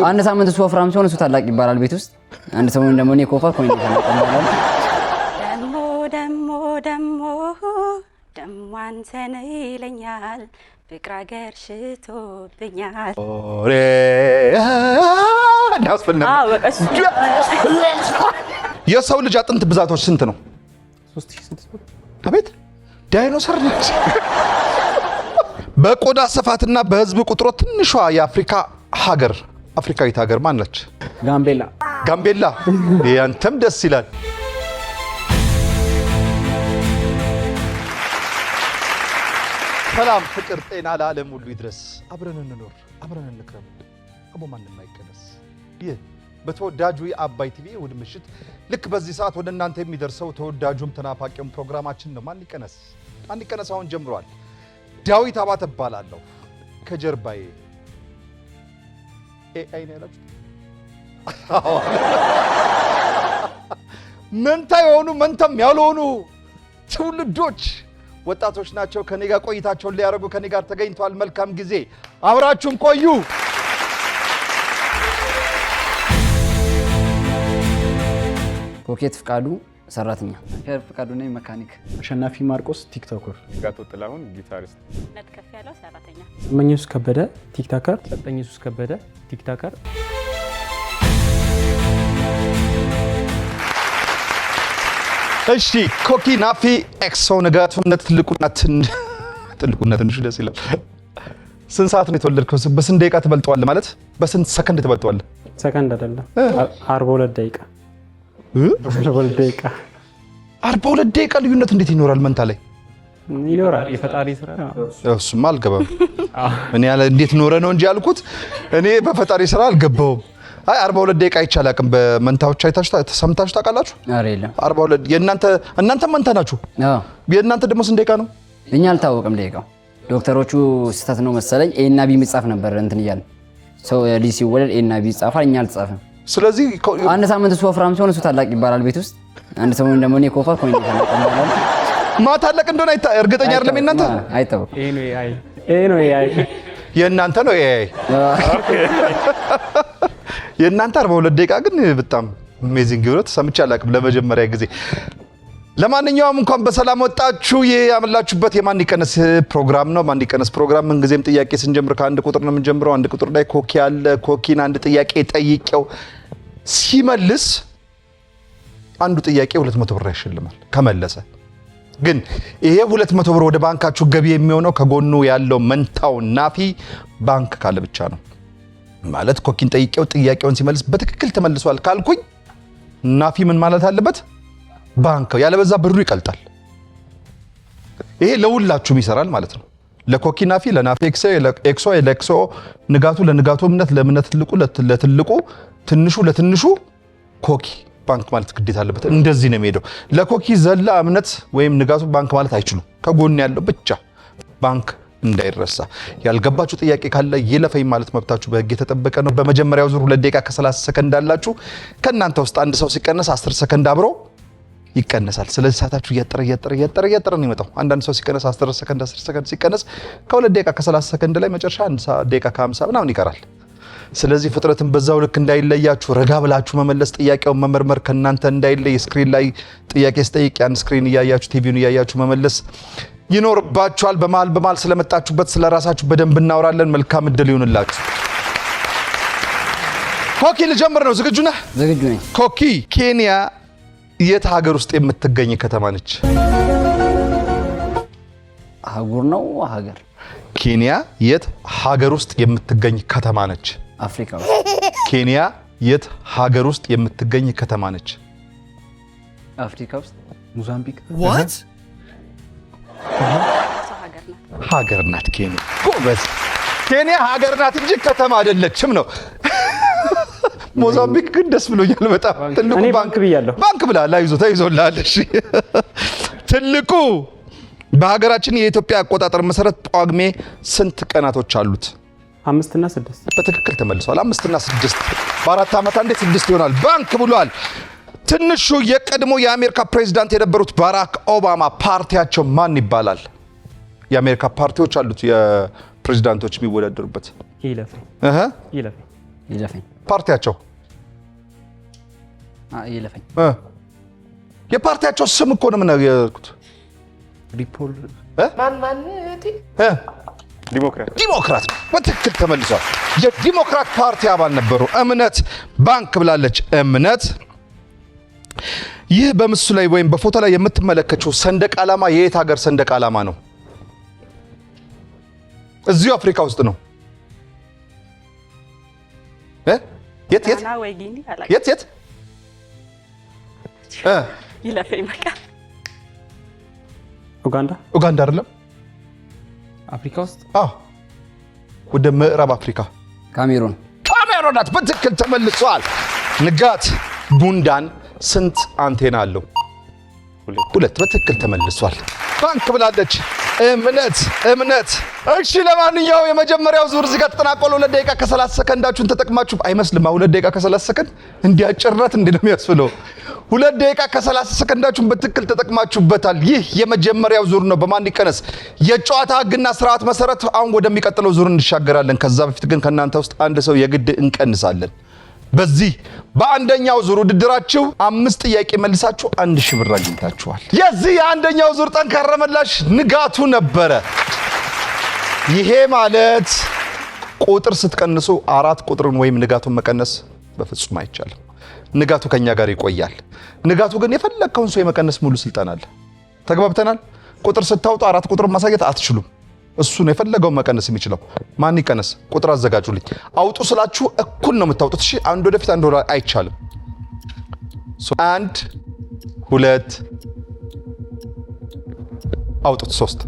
አንድ ሳምንት እሱ ወፍራም ሲሆን እሱ ታላቅ ይባላል ቤት ውስጥ። አንድ ሰሞን ደግሞ እኔ ኮፋ ኮይን ይባላል። ደሞ አንተን ይለኛል ፍቅር አገር ሽቶብኛል። ኦሬ የሰው ልጅ አጥንት ብዛቶች ስንት ነው? 3600። አቤት ዳይኖሰር ነች። በቆዳ ስፋትና በህዝብ ቁጥሯ ትንሿ የአፍሪካ ሀገር አፍሪካዊት ሀገር ማን ነች? ጋምቤላ። ጋምቤላ። ያንተም ደስ ይላል። ሰላም፣ ፍቅር፣ ጤና ለዓለም ሁሉ ይድረስ። አብረን እንኖር፣ አብረን እንክረም። አቦ ማንም አይቀነስ። ይህ በተወዳጁ የአባይ ቲቪ እሑድ ምሽት ልክ በዚህ ሰዓት ወደ እናንተ የሚደርሰው ተወዳጁም ተናፋቂውም ፕሮግራማችን ነው። ማን ይቀነስ? ማን ይቀነስ አሁን ጀምሯል። ዳዊት አባተ እባላለሁ። ከጀርባዬ ኤአይ ነው ያላችሁ መንታ የሆኑ መንተም ያልሆኑ ትውልዶች ወጣቶች ናቸው። ከኔ ጋር ቆይታቸውን ሊያደርጉ ከኔ ጋር ተገኝተዋል። መልካም ጊዜ፣ አብራችሁን ቆዩ። ፖኬት ፍቃዱ ሰራተኛ፣ ሄር ፍቃዱ ነኝ መካኒክ፣ አሸናፊ ማርቆስ ቲክቶከር፣ ጋቶ ጥላሁን ጊታሪስት፣ ነጥቀፍ ያለው ሰራተኛ፣ መኘሱስ ከበደ ቲክቶከር፣ ሰጠኝሱስ ከበደ ቲክቶከር። እሺ ኮኪ ናፊ ኤክሶ ንጋቱነት ትልቁና ትንሹ ደስ ይላል። ስንት ሰዓት ነው የተወለድከው? በስንት ደቂቃ ትበልጠዋለህ? ማለት በስንት ሰከንድ ትበልጠዋለህ? ሰከንድ አይደለም 42 ደቂቃ 42 ደቂቃ 42 ደቂቃ ልዩነት እንዴት ይኖራል? መንታ ላይ ይኖራል። የፈጣሪ ስራ እሱማ አልገባም። እኔ ያለ እንዴት ኖረ ነው እንጂ ያልኩት እኔ በፈጣሪ ስራ አልገባውም። አይ 42 ደቂቃ አይቻል አቅም በመንታዎች አይታችሁ ሰምታችሁ ታውቃላችሁ? አረ የለም 42 እናንተ መንታ ናችሁ። አዎ የእናንተ ደግሞ ስንት ደቂቃ ነው? እኛ አልታወቅም ደቂቃው። ዶክተሮቹ ስህተት ነው መሰለኝ ኤ እና ቢ የሚጻፍ ነበር እንትን እያለ ሰው ልጅ ሲወለድ ኤ እና ቢ ይጻፋል፣ እኛ አልጻፈም። ስለዚህ አንድ ሳምንት እሱ ወፍራም ሲሆን እሱ ታላቅ ይባላል ቤት ውስጥ። አንድ ሰሞን ደግሞ እኔ ኮፋ ኮይን ይባላል። ማታለቅ እንደሆነ እርግጠኛ አይደለም። የእናንተ አይታወቅም። ኤ ነው ኤአይ የእናንተ ነው ኤአይ። የእናንተ 42 ደቂቃ ግን በጣም አሜዚንግ የሆነ ሰምቼ አላውቅም ለመጀመሪያ ጊዜ። ለማንኛውም እንኳን በሰላም ወጣችሁ። ይሄ ያመላችሁበት የማን ይቀነስ ፕሮግራም ነው። ማን ይቀነስ ፕሮግራም ምንጊዜም ጥያቄ ስንጀምር ከአንድ ቁጥር ነው የምንጀምረው። አንድ ቁጥር ላይ ኮኪ አለ። ኮኪን አንድ ጥያቄ ጠይቄው ሲመልስ አንዱ ጥያቄ 200 ብር ያሸልማል ከመለሰ። ግን ይሄ 200 ብር ወደ ባንካችሁ ገቢ የሚሆነው ከጎኑ ያለው መንታው ናፊ ባንክ ካለ ብቻ ነው። ማለት ኮኪን ጠይቄው ጥያቄውን ሲመልስ በትክክል ተመልሷል ካልኩኝ ናፊ ምን ማለት አለበት? ባንክ። ያለበዛ ብሩ ይቀልጣል። ይሄ ለሁላችሁም ይሰራል ማለት ነው። ለኮኪ ናፊ፣ ለናፊ ኤክሶ፣ ለኤክሶ ንጋቱ፣ ለንጋቱ እምነት፣ ለእምነት ትልቁ፣ ለትልቁ ትንሹ፣ ለትንሹ ኮኪ ባንክ ማለት ግዴታ አለበት። እንደዚህ ነው የሚሄደው። ለኮኪ ዘላ እምነት ወይም ንጋቱ ባንክ ማለት አይችሉም። ከጎን ያለው ብቻ ባንክ እንዳይረሳ። ያልገባችሁ ጥያቄ ካለ ይለፈኝ ማለት መብታችሁ በህግ የተጠበቀ ነው። በመጀመሪያው ዙር 2 ደቂቃ ከ30 ሰከንድ አላችሁ። ከናንተ ውስጥ አንድ ሰው ሲቀነስ 10 ሰከንድ አብሮ ይቀነሳል። ስለዚህ ሰዓታችሁ እያጠረ ነው የሚመጣው። አንዳንድ ሰው ሲቀነስ 10 ሰከንድ ሲቀነስ ከ2 ደቂቃ ከ30 ሰከንድ ላይ መጨረሻ 1 ደቂቃ ከ50 ምናምን ይቀራል። ስለዚህ ፍጥረትን በዛው ልክ እንዳይለያችሁ ረጋ ብላችሁ መመለስ፣ ጥያቄውን መመርመር ከናንተ እንዳይለይ ስክሪን ላይ ጥያቄ ስጠይቅ ያን ስክሪን እያያችሁ ቲቪውን እያያችሁ መመለስ ይኖርባችኋል። በመሃል ስለመጣችሁበት ስለራሳችሁ በደንብ እናወራለን። መልካም እድል ይሁንላችሁ። ኮኪ ልጀምር ነው። ዝግጁ ነህ? ዝግጁ ነኝ። ኮኪ ኬንያ የት ሀገር ውስጥ የምትገኝ ከተማ ነች? አህጉር ነው ሀገር? ኬንያ የት ሀገር ውስጥ የምትገኝ ከተማ ነች? አፍሪካ ውስጥ። ኬንያ የት ሀገር ውስጥ የምትገኝ ከተማ ነች? አፍሪካ ውስጥ። ሞዛምቢክ። ዋት ሀገር ናት ኬንያ። ጎበዝ። ኬንያ ሀገር ናት እንጂ ከተማ አይደለችም ነው። ሞዛምቢክ ግን ደስ ብሎኛል በጣም። ትልቁ ባንክ ብያለሁ። ባንክ ብላል። አይዞህ ተይዞልሃል። እሺ ትልቁ በሀገራችን የኢትዮጵያ አቆጣጠር መሰረት ጳጉሜ ስንት ቀናቶች አሉት? 5 እና 6። በትክክል ተመልሷል። 5 እና 6 በአራት ዓመት አንዴ 6 ይሆናል። ባንክ ብሏል። ትንሹ የቀድሞ የአሜሪካ ፕሬዝዳንት የነበሩት ባራክ ኦባማ ፓርቲያቸው ማን ይባላል? የአሜሪካ ፓርቲዎች አሉት የፕሬዝዳንቶች የሚወዳደሩበት ይለፈኝ ፓርቲያቸው ይለፈኝ የፓርቲያቸው ስም እኮ ነው የምናገርኩት ዲሞክራት በትክክል ተመልሷል። የዲሞክራት ፓርቲ አባል ነበሩ። እምነት ባንክ ብላለች። እምነት ይህ በምስሉ ላይ ወይም በፎቶ ላይ የምትመለከቱው ሰንደቅ ዓላማ የየት ሀገር ሰንደቅ ዓላማ ነው? እዚሁ አፍሪካ ውስጥ ነው። የት ይለፈኝ በቃ ኡጋንዳ አይደለም አፍሪካ ውስጥ ወደ ምዕራብ አፍሪካ ካሜሩን ናት። በትክክል ተመልሷል። ንጋት ጉንዳን ስንት አንቴና አለው? 2 በትክክል ተመልሷል። ባንክ ብላለች እምነት እሺ ለማንኛውም የመጀመሪያው ዙር እዚህ ጋር ተጠናቀለ። 2 ደቂቃ ከ30 ሰከንዳችሁን ተጠቅማችሁ አይመስልም? 2 ደቂቃ ከ30 ሰከንድ እንዲያጭርነት እንዴ ነው የሚያስፈልገው? 2 ደቂቃ ከ30 ሰከንዳችሁን በትክክል ተጠቅማችሁበታል። ይህ የመጀመሪያው ዙር ነው። በማን ይቀነስ የጨዋታ ህግና ስርዓት መሰረት አሁን ወደሚቀጥለው ዙር እንሻገራለን። ከዛ በፊት ግን ከናንተ ውስጥ አንድ ሰው የግድ እንቀንሳለን። በዚህ በአንደኛው ዙር ውድድራችሁ 5 ጥያቄ መልሳችሁ 1000 ብር አግኝታችኋል። የዚህ የአንደኛው ዙር ጠንካራ ምላሽ ንጋቱ ነበረ። ይሄ ማለት ቁጥር ስትቀንሱ 4 ቁጥርን ወይም ንጋቱን መቀነስ በፍጹም አይቻልም። ንጋቱ ከኛ ጋር ይቆያል። ንጋቱ ግን የፈለከውን ሰው የመቀነስ ሙሉ ስልጣን አለ። ተግባብተናል? ቁጥር ስታውጡ 4 ቁጥርን ማሳየት አትችሉም። እሱ ነው የፈለገው መቀነስ የሚችለው። ማን ይቀነስ? ቁጥር አዘጋጁልኝ። አውጡ ስላችሁ እኩል ነው የምታውጡት። እሺ አንድ ወደፊት አንድ ወደ አይቻልም። 1 2 አውጡት። 3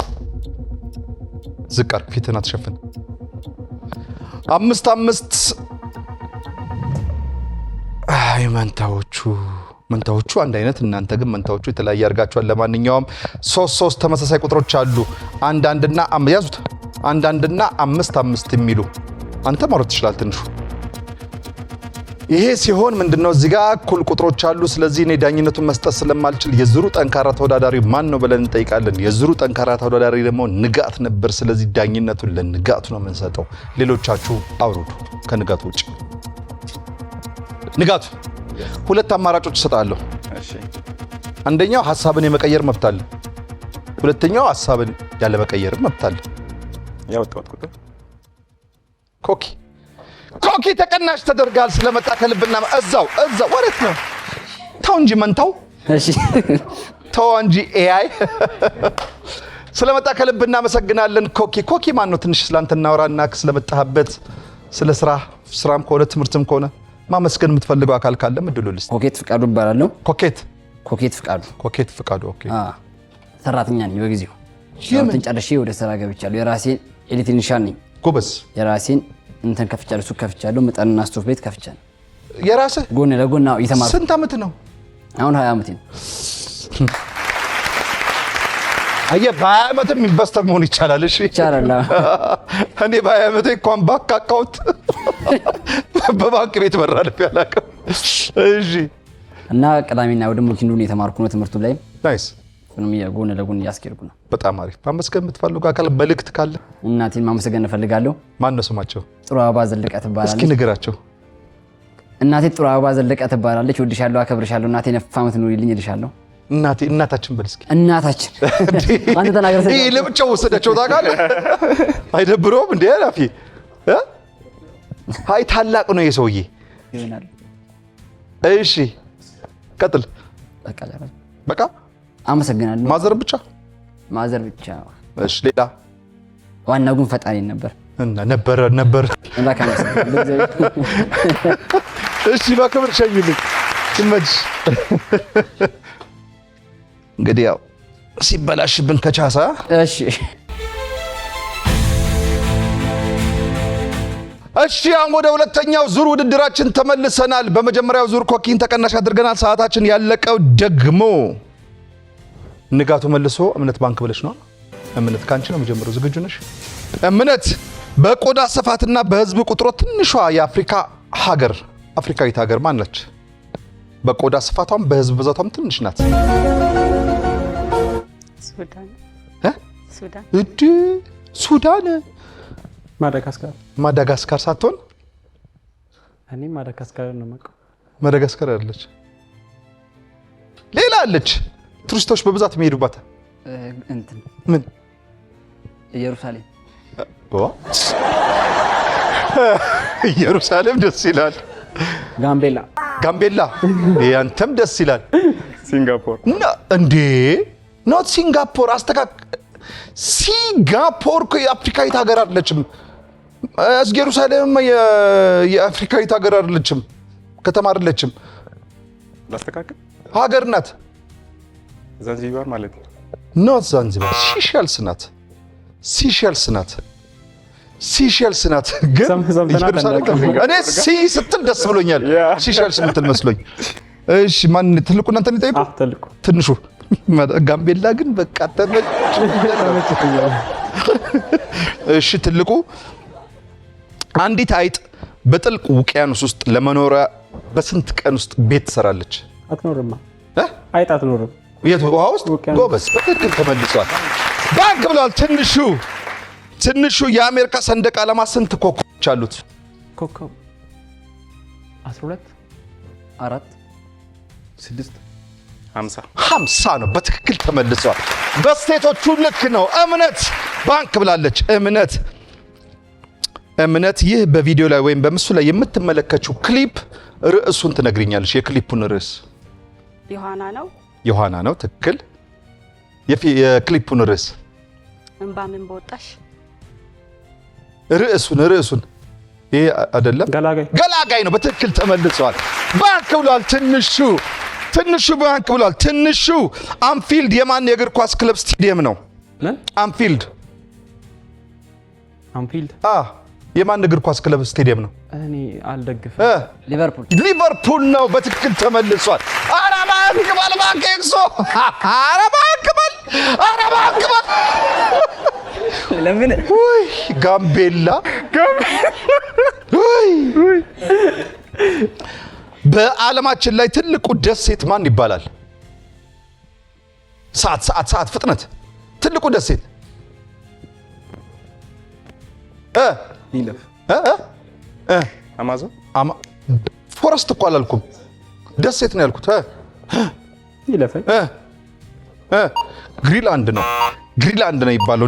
ዝቅ አድርግ፣ ፊትህን አትሸፍን። 5 5 አይ መንታዎቹ አንድ አይነት፣ እናንተ ግን መንታዎቹ የተለያየ አድርጋችኋል። ለማንኛውም 3 ተመሳሳይ ቁጥሮች አሉ። 1 እና ያዙት። 1 እና 5 የሚሉ አንተ ማውራት ትችላለህ ትንሹ። ይሄ ሲሆን ምንድነው እዚህ ጋር እኩል ቁጥሮች አሉ። ስለዚህ እኔ ዳኝነቱን መስጠት ስለማልችል የዙሩ ጠንካራ ተወዳዳሪ ማን ነው ብለን እንጠይቃለን። የዙሩ ጠንካራ ተወዳዳሪ ደግሞ ንጋት ነበር። ስለዚህ ዳኝነቱን ለንጋቱ ነው የምንሰጠው። ሌሎቻችሁ አውርዱ ከንጋቱ ውጭ። ንጋቱ 2 አማራጮች እሰጣለሁ። አንደኛው ሐሳብን የመቀየር መብት አለ። ሁለተኛው ሐሳብን ያለ መቀየር መብት አለ። ያወጣሁት ቁጥር ኮኪ ተቀናሽ ተደርጋል። ስለመጣ ከልብና እዛው ወረት ነው። ተው እንጂ መንታው። እሺ ተው እንጂ ኤአይ ስለመጣ ከልብ እናመሰግናለን። ኮኪ ማን ነው? ትንሽ ስላንተ እናወራና ስለመጣህበት ስለ ስራም ከሆነ ትምህርትም ከሆነ ማመስገን የምትፈልገው አካል ካለ ምድሉ ልስጥ። ኮኬት ፍቃዱ እባላለሁ። ኮኬት ፍቃዱ። ኦኬ ሰራተኛ ነኝ። በጊዜው ትምህርትን ጨርሼ ወደ ስራ ገብቻለሁ። የራሴን ኤሌክትሪሻን ነኝ። ጎበዝ። የራሴን እንትን ከፍቻለሁ፣ ሱቅ ከፍቻለሁ፣ ምጣድና ስቶቭ ቤት ከፍቻለሁ። የራስህ ጎን ለጎን እየተማርኩ። ስንት ዓመት ነው? አሁን 20 ዓመቴ ነው። አየህ በ20 ዓመትም ኢንቨስተር መሆን ይቻላል። እሺ ይቻላል። እኔ በ20 ዓመቴ እንኳን ባንክ አካውንት በባንክ ቤት መራለፍ ያላቀም። እሺ እና ቅዳሜና እሑድ ሙኪንዱን የተማርኩ ነው። ትምህርቱ ላይ ናይስ። ምንም ጎን ለጎን እያስኬድኩ ነው። በጣም አሪፍ። ማመስገን የምትፈልገው አካል መልእክት ካለ? እናቴን ማመስገን እፈልጋለሁ። ማን ነው ስማቸው? ጥሩ አበባ ዘለቀ ትባላለች። እስኪ ንገራቸው። እናቴ ጥሩ አበባ ዘለቀ ትባላለች። ወድሻለሁ፣ አከብርሻለሁ። እናቴ ነፍ ዓመት ኑሪልኝ እልሻለሁ። እናታችን በል እስኪ። እናታችን አንተ ተናገር። ይሄ ለብቻው ወሰደችው ታውቃለህ? አይደብረውም እንዴ አላፊ? አይ ታላቅ ነው የሰውዬ ይሆናል። እሺ ቀጥል። በቃ አመሰግናለሁ። ማዘር ብቻ። እሺ ሌላ? ዋናው ግን ፈጣሪ ነበር እና ነበር። እሺ በክብር ሸኙልኝ። ይመች። እንግዲህ ያው ሲበላሽብን ከቻሳ። እሺ አሁን ወደ ሁለተኛው ዙር ውድድራችን ተመልሰናል። በመጀመሪያው ዙር ኮኪን ተቀናሽ አድርገናል። ሰዓታችን ያለቀው ደግሞ ንጋቱ መልሶ እምነት ባንክ ብለሽ ነው። እምነት ካንቺ ነው መጀመሪያው። ዝግጁ ነሽ? እምነት በቆዳ ስፋትና በህዝብ ቁጥሯ ትንሿ የአፍሪካ ሀገር አፍሪካዊት ሀገር ማን ነች? በቆዳ ስፋቷም በህዝብ ብዛቷም ትንሽ ናት። ሱዳን እድ ሱዳን ማዳጋስካር ሳትሆን እኔ ማዳጋስካር ነው የማውቀው። ማዳጋስካር አለች፣ ሌላ አለች ቱሪስቶች በብዛት የሚሄዱባት እንትን ምን ኢየሩሳሌም ኢየሩሳሌም ደስ ይላል። ጋምቤላ ያንተም ደስ ይላል። ሲንጋፖር እንዴ ኖት ሲንጋፖር ሲንጋፖር እኮ የአፍሪካዊት ሀገር አይደለችም። ኢየሩሳሌም የአፍሪካዊት ሀገር አይደለችም፣ ከተማ አይደለችም፣ ላስተካክል ሀገር ናት። ዛንዚባር ማለት ነው። ኖት ዛንዚባር ሲሸልስ ናት። ግን እኔ ሲ ስትል ደስ ብሎኛል። ሲሸልስ የምትል መስሎኝ። እሺ ማን ትልቁ እናንተ ነው ጠይቁ። ትንሹ ጋምቤላ ግን በቃ እሺ ትልቁ አንዲት አይጥ በጥልቅ ውቅያኖስ ውስጥ ለመኖሪያ በስንት ቀን ውስጥ ቤት ትሰራለች? አትኖርማ። አይጥ አትኖርም። የት ውሃ ውስጥ? ጎበዝ በትክክል ተመልሷል። ባንክ ብለዋል። ትንሹ የአሜሪካ ሰንደቅ ዓላማ ስንት ኮከቦች አሉት? ኮከብ 12 4 6 50 ነው። በትክክል ተመልሷል። በስቴቶቹ ልክ ነው። እምነት ባንክ ብላለች። እምነት ይህ በቪዲዮ ላይ ወይም በምስሉ ላይ የምትመለከችው ክሊፕ ርዕሱን ትነግሪኛለሽ? የክሊፑን ርዕስ ዮሐና ነው። ትክክል። የክሊፑን ርዕስ እንባ ምን በወጣሽ? ርዕሱን ይሄ አይደለም፣ ገላጋይ ነው። በትክክል ተመልሷል። ባንክ ብሏል። ትንሹ ባንክ ብሏል። ትንሹ አንፊልድ የማን የእግር ኳስ ክለብ ስቴዲየም ነው? አንፊልድ የማን እግር ኳስ ክለብ ስቴዲየም ነው? እኔ አልደግፍም። ሊቨርፑል ነው። በትክክል ተመልሷል። ኧረ ባንክ በል ኤክሶ! ኧረ ባንክ በል! ለምን ወይ ጋምቤላ በዓለማችን ላይ ትልቁ ደሴት ማን ይባላል? ሰዓት ፍጥነት ትልቁ ደሴት ይለፍ አማዞን ፎረስት እኮ አላልኩም፣ ደሴት ነው ያልኩት። ይለፈኝ ግሪንላንድ ነው ይባለው።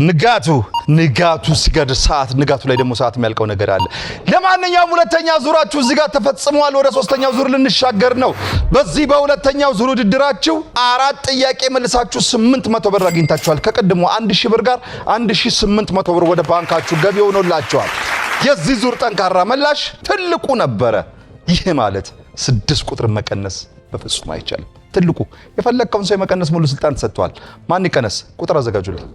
ንጋቱ ሲገድ ሰዓት ንጋቱ ላይ ደግሞ ሰዓት የሚያልቀው ነገር አለ። ለማንኛውም ሁለተኛ ዙራችሁ እዚህ ጋር ተፈጽሟል። ወደ ሶስተኛው ዙር ልንሻገር ነው። በዚህ በሁለተኛው ዙር ውድድራችሁ 4 ጥያቄ መልሳችሁ 800 ብር አግኝታችኋል። ከቀድሞ 1000 ብር ጋር 1800 ብር ወደ ባንካችሁ ገቢ ሆኖላችኋል። የዚህ ዙር ጠንካራ መላሽ ትልቁ ነበረ። ይህ ማለት 6 ቁጥር መቀነስ በፍጹም አይቻልም። ትልቁ የፈለከውን ሰው የመቀነስ ሙሉ ስልጣን ተሰጥቷል። ማን ይቀነስ? ቁጥር አዘጋጁልኝ።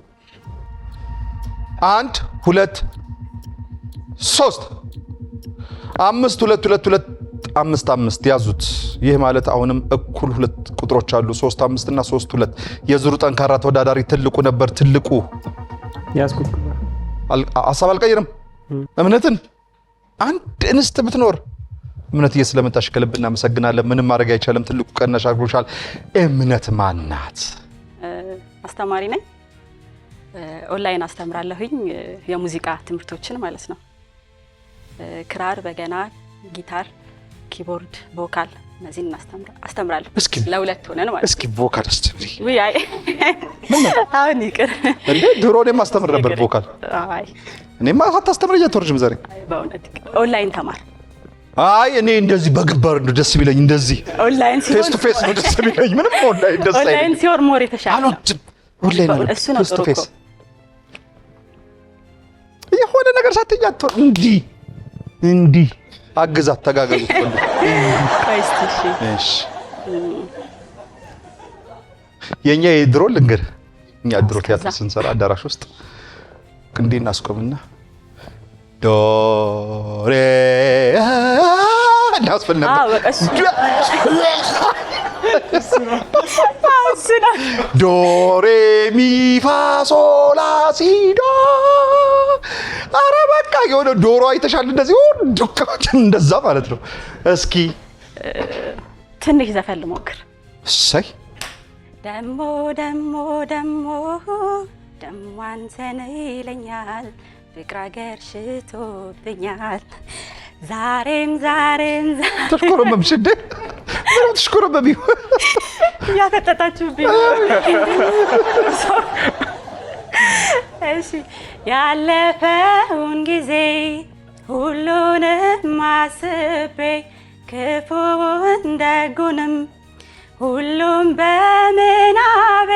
1 2 3 5 2 2 2 5 5 ያዙት። ይህ ማለት አሁንም እኩል 2 ቁጥሮች አሉ። 3 5 እና 3 2 የዙሩ ጠንካራ ተወዳዳሪ ትልቁ ነበር። ትልቁ ያስኩት ሀሳብ አልቀይርም። እምነትን አንድ እንስት ብትኖር እምነትዬ ስለመጣሽ ከልብ እናመሰግናለን። ምንም ማድረግ አይቻልም። ትልቁ ቀናሽ አግሮሻል። እምነት ማናት? አስተማሪ ነኝ። ኦንላይን አስተምራለሁኝ የሙዚቃ ትምህርቶችን ማለት ነው። ክራር፣ በገና፣ ጊታር፣ ኪቦርድ፣ ቮካል እነዚህን አስተምራለሁ። ለሁለት ሆነን ማለት ነው። እስኪ ቮካል አስተምሪ። ወይ አይ አሁን ይቅር እንዴ! ድሮ እኔም አስተምር ነበር ቮካል። አይ እኔማ አታስተምር እያተወርጅም ዛሬ በእውነት ኦንላይን ተማር። አይ እኔ እንደዚህ በግባር ነው ደስ ቢለኝ። እንደዚህ ኦንላይን ሲሆን ፌስ ቱ ፌስ ነው ደስ ቢለኝ። ምንም ኦንላይን ደስ አይልም። ኦንላይን ሲሆን ሞር የተሻለ ነው። ኦንላይን ነው እሱ ነው ጥሩ እኮ። የሆነ ነገር ሳትያተር እንዲህ አግዛት፣ ተጋገዙ። እሺ የኛ የድሮ ልንገር፣ እኛ ድሮ ቲያትር ስንሰራ አዳራሽ ውስጥ እንዴ እናስቆምና ዶሬ እናስፈል ነበር። ዶሬ ሚ ፋ ሶላ ሲ ዶ። ኧረ በቃ የሆነ ዶሮ አይተሻል? እንደዚህ ዱካችን እንደዛ ማለት ነው። እስኪ ትንሽ ዘፈን ልሞክር። እሰይ ደሞ ደሞ ደሞ ደሞ አንተን ይለኛል ፍቅር አገር ሽቶብኛል ዛሬም ተሽኮረመምሽ እንዴ ምን ተሽኮረመሚው ያፈጠጣችሁብኝ እሺ ያለፈውን ጊዜ ሁሉንም አስቤ ክፉን ደጉንም ሁሉም በምናቤ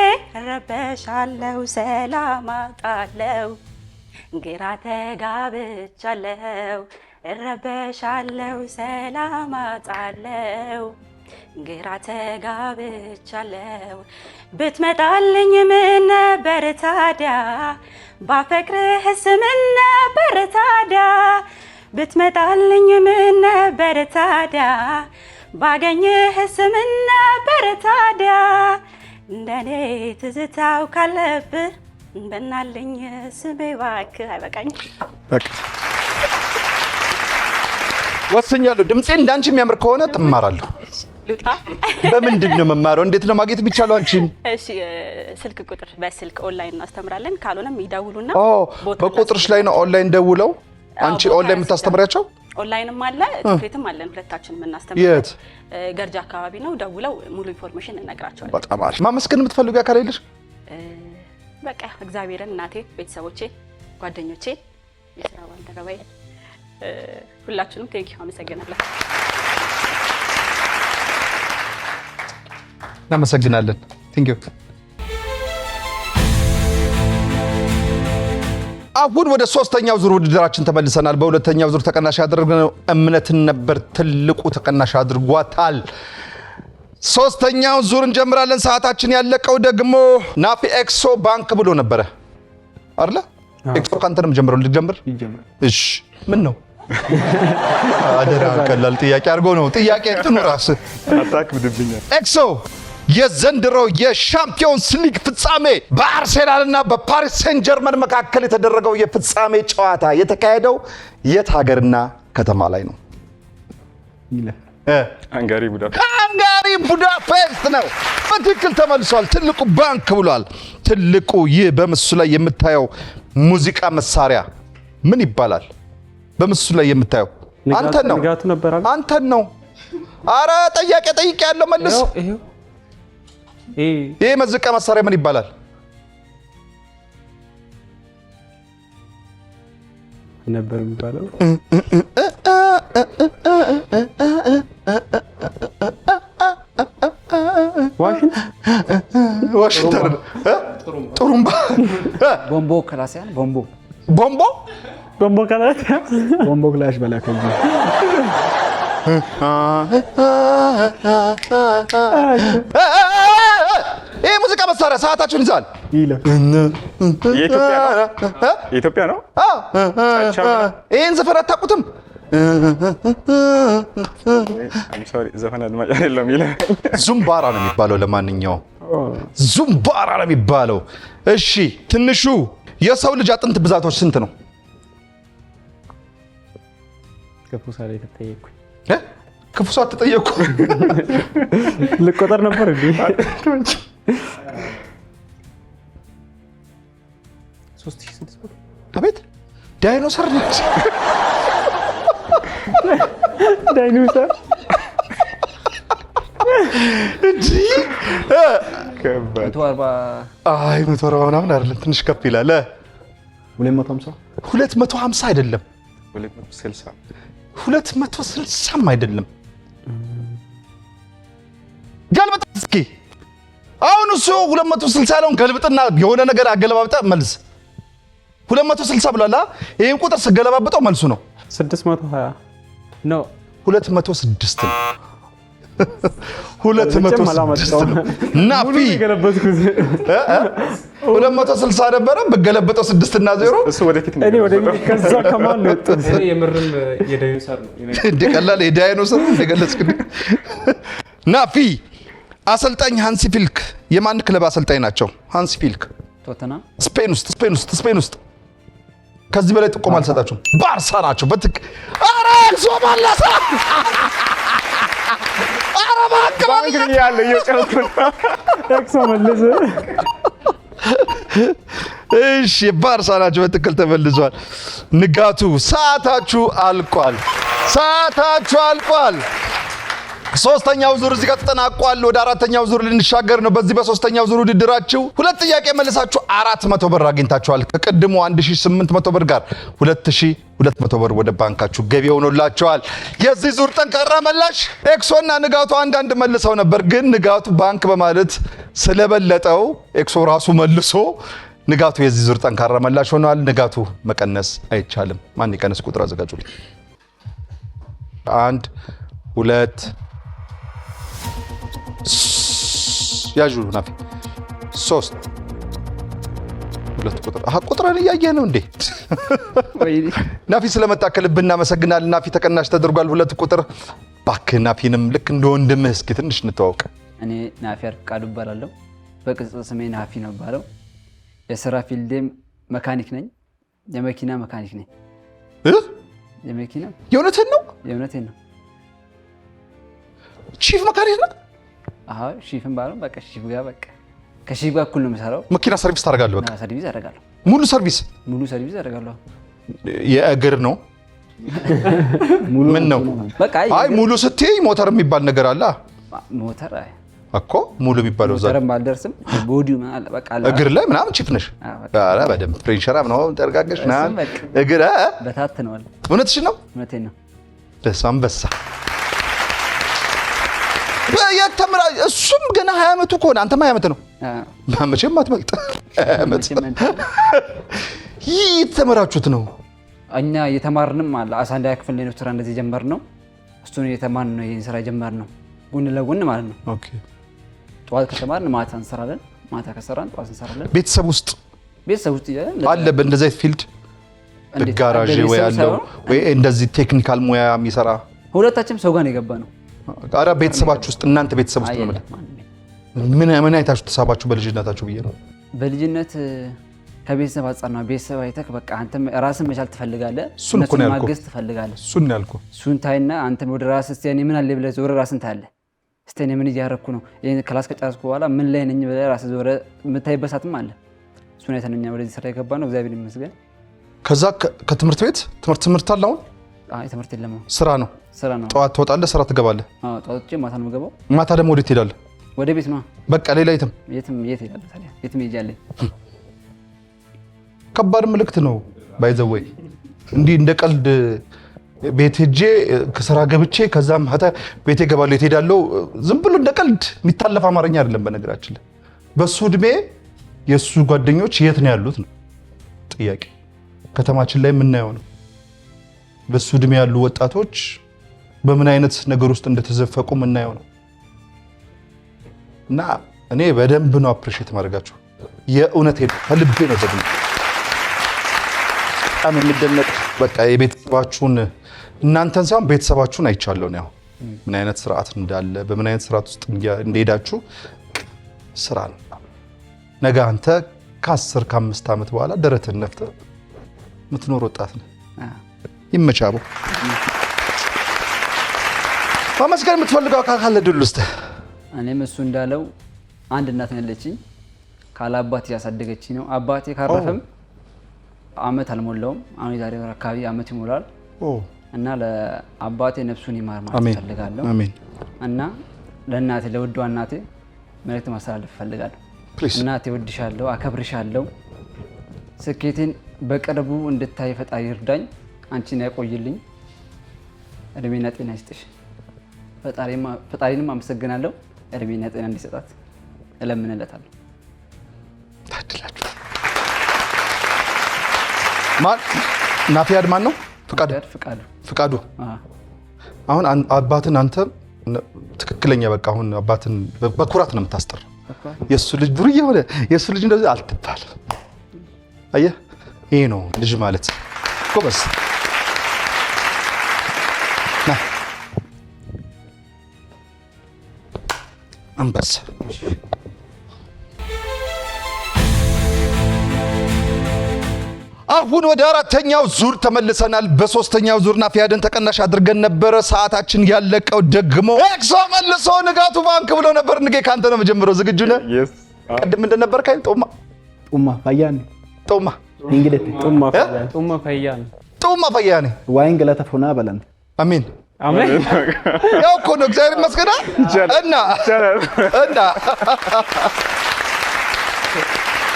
ረበሻለው ሰላም አጣለው ግራ ተጋብቻለው ረበሻለው ሰላም አጣለው ግራ ተጋብቻለው ብትመጣልኝ ምን ነበር ታዲያ ባፈቅርህስ ምን ነበር ታዲያ ብትመጣልኝ ምን ነበር ታዲያ ባገኝህስ ምን ነበር ታዲያ እንደኔ ትዝታው ካለብህ በናልኝ ስሜ እባክህ አይበቃኝ በቃ ወስኛለሁ ድምጼ እንዳንቺ የሚያምር ከሆነ ትማራለሁ ልውጣ በምንድን ነው መማረው እንዴት ነው ማግኘት የሚቻለው አንቺን እሺ ስልክ ቁጥር በስልክ ኦንላይን እናስተምራለን ካልሆነም ይደውሉና በቁጥርሽ ላይ ነው ኦንላይን ደውለው አንቺ ኦንላይን የምታስተምሪያቸው ኦንላይንም አለ ትክክለትም አለን ሁለታችንም እናስተምራለን የት ገርጃ አካባቢ ነው ደውለው ሙሉ ኢንፎርሜሽን እንነግራቸዋለን በጣም አሪፍ ማመስገን የምትፈልጉ አካል የለሽ በቃ እግዚአብሔርን እናቴ ቤተሰቦቼ ጓደኞቼ የስራ ባልደረባዬ ሁላችንም ቴንክ ዩ አመሰግናለሁ እናመሰግናለን ቴንክ ዩ አሁን ወደ ሶስተኛው ዙር ውድድራችን ተመልሰናል በሁለተኛው ዙር ተቀናሽ ያደረግነው እምነትን ነበር ትልቁ ተቀናሽ አድርጓታል ሶስተኛው ዙር እንጀምራለን ሰዓታችን ያለቀው ደግሞ ናፊ ኤክሶ ባንክ ብሎ ነበር አይደል ኤክሶ ካንተንም ልጀምር እሺ ምን ነው አደራ ቀላል ጥያቄ አድርጎ ነው ጥያቄ እንትኑ ራስ አታክ ብድብኛል ኤክሶ የዘንድሮ የሻምፒዮንስ ሊግ ፍጻሜ በአርሴናልና በፓሪስ ሴን ጀርመን መካከል የተደረገው የፍጻሜ ጨዋታ የተካሄደው የት ሀገርና ከተማ ላይ ነው ሃንጋሪ ቡዳፔስት ነው በትክክል ተመልሷል ትልቁ ባንክ ብሏል ትልቁ ይህ በምስሉ ላይ የምታየው ሙዚቃ መሳሪያ ምን ይባላል በምስሉ ላይ የምታየው አንተን ነው አረ ጥያቄ ያለው መልስ ይሄ ሙዚቃ መሳሪያ ምን ይባላል ነበር የሚባለው ዋሽንግተን ጥሩምባ ቦምቦ ክላሲያን ቦምቦ ክላሽ በላከኝ ይሄ ሙዚቃ መሳሪያ ሰዓታችሁን ይዛል የኢትዮጵያ ነው ይሄን ዘፈን አታውቁትም ዘፈን አድማጭ አይደለም ይላል ዙምባራ ነው የሚባለው ለማንኛውም ዙምባራ ነው የሚባለው እሺ ትንሹ የሰው ልጅ አጥንት ብዛቶች ስንት ነው ከፉሳሌ ተጠየቅኩ ከፉሳ ተጠየቅኩ ልቆጠር ነበር እንዴ 3600 አቤት ዳይኖሰር ነች ዳይኖሰር እንጂ አይ 140 ምናምን አይደለም ትንሽ ከፍ ይላል 250 አይደለም 260 አይደለም ገልብጥ እስኪ አሁን እሱ 260 ያለውን ገልብጥና የሆነ ነገር አገለባብጣ መልስ 260 ብሏል ይሄን ቁጥር ስገለባብጠው መልሱ ነው 620 ነው 206 ነው 206 ናፊ ገለበጥኩት 260 ነበረ በገለበጠው 6 እና 0 እሱ ወደፊት ነው እኔ ወደፊት ከዛ ከማን ነው ወጣ የምርም የዳይኖሰር ነው እንደቀላል የዳይኖሰር እንደገለጽክልኝ ናፊ አሰልጣኝ ሃንሲ ፊልክ የማን ክለብ አሰልጣኝ ናቸው ሃንሲ ፊልክ ቶተናም ስፔን ውስጥ ከዚህ በላይ ጥቆም አልሰጣችሁም ባርሳ ናቸው በትክ አረ ሶማላሳ አረ ባንክ ያለ የጨረሰ ኤክሶ መልስ እሺ ባርሳ ናቸው በትክክል ተመልሷል። ንጋቱ ሰዓታችሁ አልቋል። ሶስተኛው ዙር እዚህ ጋር ተጠናቋል። ወደ አራተኛው ዙር ልንሻገር ነው። በዚህ በሶስተኛው ዙር ውድድራችሁ 2 ጥያቄ መልሳችሁ 400 ብር አግኝታችኋል። ከቀድሞ 1800 ብር ጋር 2200 ብር ወደ ባንካችሁ ገቢ ሆኖላችኋል። የዚህ ዙር ጠንካራ መላሽ ኤክሶና ንጋቱ አንዳንድ መልሰው ነበር፣ ግን ንጋቱ ባንክ በማለት ስለበለጠው ኤክሶ ራሱ መልሶ ንጋቱ የዚህ ዙር ጠንካራ መላሽ ሆኗል። ንጋቱ መቀነስ አይቻልም። ማን ይቀነስ? ቁጥር አዘጋጁልኝ። 1 2 ያዡ ናፊ 3 2 ቁጥር ቁጥርን እያየህ ነው እንዴ? ናፊ ስለመጣ ከልብ እናመሰግናለን። ናፊ ተቀናሽ ተደርጓል። 2 ቁጥር እባክህ ናፊንም ልክ እንደ ወንድምህ እስኪ ትንሽ እንተዋወቅ። እኔ ናፊ አርቃዱ እባላለሁ። በቅጽል ስሜ ናፊ ነው እባላለሁ። የስራ ፊልዴም መካኒክ ነኝ። የመኪና መካኒክ ነኝ። የመኪና የእውነትህን ነው? የእውነቴን ነው። ቺፍ መካኒክ ነህ? አዎ ሺፍም ባለው በቃ ሺፍ ጋር በቃ ከሺፍ ጋር እኩል ነው የምሰራው። መኪና ሰርቪስ ታደርጋለህ? በቃ ሰርቪስ አደርጋለሁ። ሙሉ ሰርቪስ አደርጋለሁ። የእግር ነው? ምን ነው? በቃ አይ ሙሉ ስትይ ሞተር የሚባል ነገር አለ። ሞተር እኮ ሙሉ የሚባለው እዛ ሞተርም አልደርስም። ቦዲው ማለት በቃ እግር ላይ ምናምን ቺፍ ነሽ? ኧረ በደምብ ፍሬንሸራ ምናምን ተረጋገሽ ና እግር በታትነዋል። እውነትሽን ነው? እውነቴን ነው። በሳምበሳ በየተምራ እሱም ገና 20 ዓመቱ ከሆነ አንተማ 20 ዓመት ነው። መቼም አትበልጥ። ይህ የተመራችሁት ነው? እኛ እየተማርንም አለ። አሳንዳ ክፍል ላይ ነው ስራ እንደዚህ ጀመርነው። እሱን እየተማርን ነው ይሄን ስራ ጀመርነው ጎን ለጎን ማለት ነው። ኦኬ። ጠዋት ከተማርን ማታ እንሰራለን፣ ማታ ከሰራን ጠዋት እንሰራለን። ቤተሰብ ውስጥ አለ በእንደዚህ አይነት ፊልድ ጋራዥ ወይ ያለው ወይ እንደዚህ ቴክኒካል ሙያ የሚሰራ? ሁለታችንም ሰው ጋር ነው የገባነው። አራ ቤተሰባችሁ ውስጥ እናንተ ቤተሰብ ውስጥ ነው? ምን አይታችሁ ተሳባችሁ በልጅነታችሁ ብዬ ነው። በልጅነት ከቤተሰብ አጻና ቤተሰብ አይተክ በቃ አንተ ራስን መቻል ትፈልጋለህ፣ እሱን ማገዝ ትፈልጋለህ። እሱን ያልኩህ እሱን ታይና አንተ ወደ ራስህ እስቲ እኔ ምን አለ ብለህ ዞር ራስን ታያለህ። እስቲ እኔ ምን እያደረኩ ነው፣ ይሄን ክላስ ከጨረስኩ በኋላ ምን ላይ ነኝ ብለህ ራስህ ዞር የምታይበት ሰዓትም አለ። እሱን አይተን እኛ ወደዚህ ስራ የገባነው እግዚአብሔር ይመስገን። ከዛ ከትምህርት ቤት ትምህርት አለ አሁን? አይ ትምህርት የለም፣ ስራ ነው። ጠዋት ትወጣለህ፣ ስራ ትገባለህ? አዎ ጠዋት ወጥቼ ማታ ነው የምገባው። ማታ ደግሞ ወዴት ትሄዳለህ? ወደ ቤት ነው በቃ። ሌላ የት እሄዳለሁ ታዲያ? የትም ሄጃለሁ። ከባድ መልእክት ነው ባይዘወይ። እንዲህ እንደ ቀልድ ቤት ሄጄ ከስራ ገብቼ ከዛም ቤቴ እገባለሁ የት ሄዳለሁ ዝም ብሎ እንደ ቀልድ የሚታለፍ አማርኛ አይደለም። በነገራችን ላይ በሱ እድሜ የሱ ጓደኞች የት ነው ያሉት ነው ጥያቄ። ከተማችን ላይ የምናየው ነው። በሱ እድሜ ያሉ ወጣቶች በምን አይነት ነገር ውስጥ እንደተዘፈቁ የምናየው ነው። እና እኔ በደንብ ነው አፕሪሺየት ማድረጋችሁ። የእውነት ከልቤ ነው ደግሞ በጣም የሚደነቅ በቃ የቤተሰባችሁን እናንተን ሳይሆን ቤተሰባችሁን አይቻለሁ ነው። ምን አይነት ስርዓት እንዳለ በምን አይነት ስርዓት ውስጥ እንደሄዳችሁ ስራ ነው። ነገ አንተ ከ10 ከ5 ዓመት በኋላ ደረትን ነፍተህ የምትኖር ወጣት ነህ። ይመቻቡ። ማመስገን የምትፈልገው አካል ካለ ድል ውስጥ? እኔም እሱ እንዳለው አንድ እናት ያለችኝ ካለ አባቴ ያሳደገችኝ ነው። አባቴ ካረፈም አመት አልሞላውም። አሁን የዛሬ ወር አካባቢ አመት ይሞላል። እና ለአባቴ ነፍሱን ይማር ማለት ፈልጋለሁ። አሜን። እና ለእናቴ ለውዷ እናቴ መልእክት ማስተላለፍ ፈልጋለሁ። እናቴ ወድሻለሁ፣ አከብርሻለሁ። ስኬቴን በቅርቡ እንድታይ ፈጣሪ ይርዳኝ። አንቺን ያቆይልኝ፣ እድሜና ጤና ይስጥሽ። ፈጣሪንም አመሰግናለሁ። እድሜና ጤና እንዲሰጣት እለምንለታለሁ። ታድላችሁ። ማን ናፊያድ ማን ነው? ፍቃዱ። አሁን አባትን አንተ ትክክለኛ በቃ አሁን አባትን በኩራት ነው የምታስጠራው። የሱ ልጅ ዱርዬ ሆነ የሱ ልጅ እንደዚህ አልትባል። አየህ ይሄ ነው ልጅ ማለት። ጎበዝ ና አንበሳ። አሁን ወደ አራተኛው ዙር ተመልሰናል። በሶስተኛው ዙር ናፊያድን ተቀናሽ አድርገን ነበረ። ሰዓታችን ያለቀው ደግሞ ኤክሶ መልሶ ንጋቱ ባንክ ብሎ ነበር። ንጌ ካንተ ነው መጀመሪያው። ዝግጁ ነህ? ቅድም እንደነበር ካይን ጦማ ጡማ ፈያኔ ጡማ እንግዲህ ጡማ ፈያኔ ጡማ ፈያኔ ዋይን ገለተ ፎና በለን አሜን አሜን ያው እኮ ነው እግዚአብሔር ይመስገን እና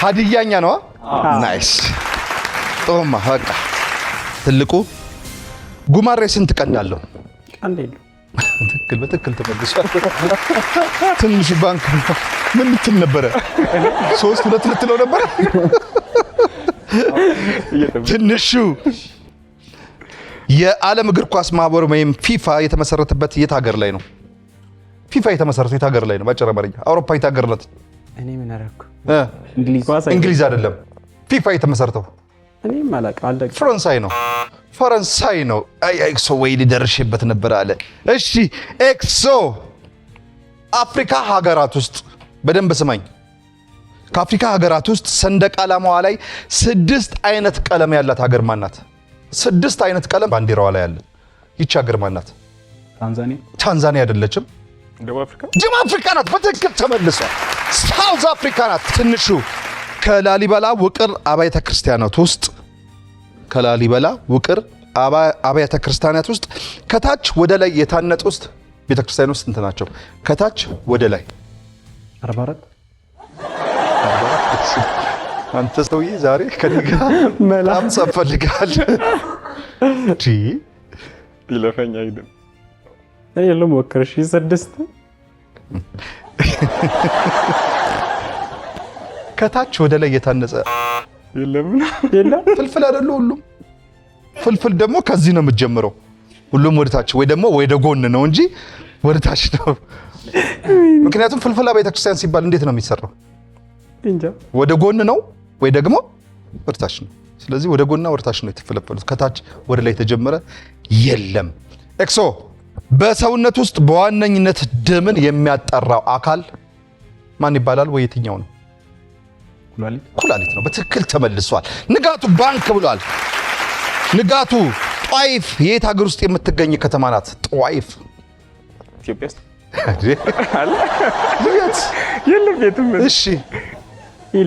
ሀዲያኛ ነው ናይስ ጡማ በቃ ትልቁ ጉማሬ ስንት ቀንድ አለው አንዴ ነው በትክክል ተመልሷል ትንሽ ባንክ ምን ልትል ነበረ 3-2 ልትለው ነበረ ትንሹ የዓለም እግር ኳስ ማህበር ወይም ፊፋ የተመሰረተበት የት ሀገር ላይ ነው ፊፋ የተመሰረተው የት ሀገር ላይ ነው ባጭር አማርኛ አውሮፓ የት ሀገር ናት እኔ ምን አደረኩ እንግሊዝ አይደለም ፊፋ የተመሰረተው እኔ ማላቅ አልደግ ፈረንሳይ ነው አይ ኤክሶ ወይ ሊደርሽበት ነበር አለ እሺ ኤክሶ አፍሪካ ሀገራት ውስጥ በደንብ ስማኝ ከአፍሪካ ሀገራት ውስጥ ሰንደቅ ዓላማዋ ላይ 6 አይነት ቀለም ያላት ሀገር ማናት 6 አይነት ቀለም ባንዲራዋ ላይ ያለ ይቺ ሀገር ማናት ታንዛኒያ አይደለችም ደቡብ አፍሪካ ናት በትክክል ተመልሷል ሳውዝ አፍሪካ ናት ትንሹ ከላሊበላ ውቅር አብያተ ክርስቲያናት ውስጥ አብያተ ክርስቲያናት ውስጥ ከታች ወደ ላይ የታነጹ ውስጥ ቤተክርስቲያን ውስጥ እንት ናቸው ከታች ወደ ላይ 44 አንተ ሰውዬ ዛሬ ከኔ ጋር መላም ሰፈልጋል ጂ ይለፈኛ አይደል እኔ ለሞከርሽ 6 ከታች ወደ ላይ የታነጸ የለም ፍልፍል አይደሉ ሁሉም ፍልፍል ደግሞ ከዚህ ነው የምትጀምረው ሁሉም ወደ ታች ወይ ደግሞ ወደ ጎን ነው እንጂ ወደ ታች ነው ምክንያቱም ፍልፍል ቤተክርስቲያን ሲባል እንዴት ነው የሚሰራው እንጃ ወደ ጎን ነው ወይ ደግሞ ወደ ታች ነው ስለዚህ ወደ ጎንና ወደ ታች ነው የተፈለፈሉት ከታች ወደ ላይ የተጀመረ የለም ኤክሶ በሰውነት ውስጥ በዋነኝነት ደምን የሚያጠራው አካል ማን ይባላል ወይ የትኛው ነው ኩላሊት ነው በትክክል ተመልሷል ንጋቱ ባንክ ብሏል ንጋቱ ጧይፍ የት ሀገር ውስጥ የምትገኝ ከተማ ናት ጧይፍ ኢትዮጵያ ውስጥ የለም የትም እሺ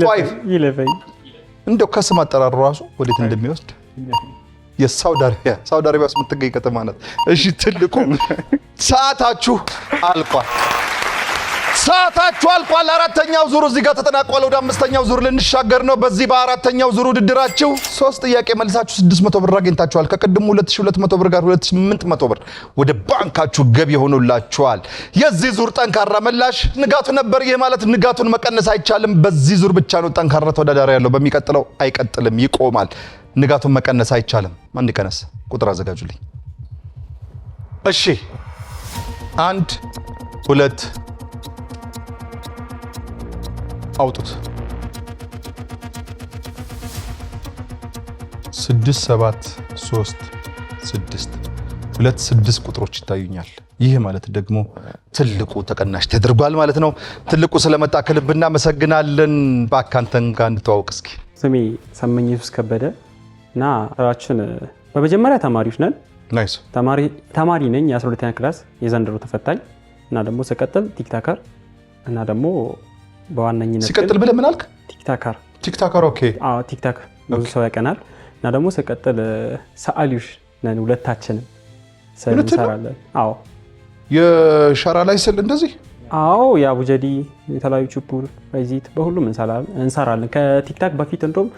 ጧይፍ ይለፈኝ እንደው ከስም አጠራሩ ራሱ ወዴት እንደሚወስድ የሳውዲ አረቢያ ውስጥ የምትገኝ ከተማ ናት እሺ ትልቁ ሰዓታችሁ አልቋል አራተኛው ዙር እዚህ ጋር ተጠናቋል ወደ አምስተኛው ዙር ልንሻገር ነው በዚህ በአራተኛው ዙር ውድድራችሁ 3 ጥያቄ መልሳችሁ 600 ብር አግኝታችኋል ከቀድሙ 2200 ብር ጋር 2800 ብር ወደ ባንካችሁ ገቢ ሆኖላችኋል የዚህ ዙር ጠንካራ መላሽ ንጋቱ ነበር ይሄ ማለት ንጋቱን መቀነስ አይቻልም በዚህ ዙር ብቻ ነው ጠንካራ ተወዳዳሪ ያለው በሚቀጥለው አይቀጥልም ይቆማል ንጋቱን መቀነስ አይቻልም ማን ይቀነስ ቁጥር አዘጋጁልኝ እሺ 1 2 አውጡት 6 7 3 6 2 ቁጥሮች ይታዩኛል ይህ ማለት ደግሞ ትልቁ ተቀናሽ ተደርጓል ማለት ነው ትልቁ ስለመጣ ከልብ እናመሰግናለን ባካንተን ጋር እንተዋወቅ እስኪ ስሜ ሰመኝ ኢየሱስ ከበደ እና ራችን በመጀመሪያ ተማሪዎች ነን ናይስ ተማሪ ነኝ የ12ኛ ክላስ የዘንድሮ ተፈታኝ እና ደግሞ ስቀጥል ቲክታከር እና ደግሞ በዋነኝነት ሲቀጥል ብለ ምን አልክ ቲክታከር ኦኬ አዎ ቲክታክ ብዙ ሰው ያቀናል እና ደግሞ ስቀጥል ሰዓሊዎች ነን ሁለታችንም እንሰራለን አዎ የሻራ ላይ ስል እንደዚህ አዎ የአቡጀዲ የተለያዩ ቹፑር ፋይዚት በሁሉም እንሰራለን ከቲክታክ በፊት እንደውም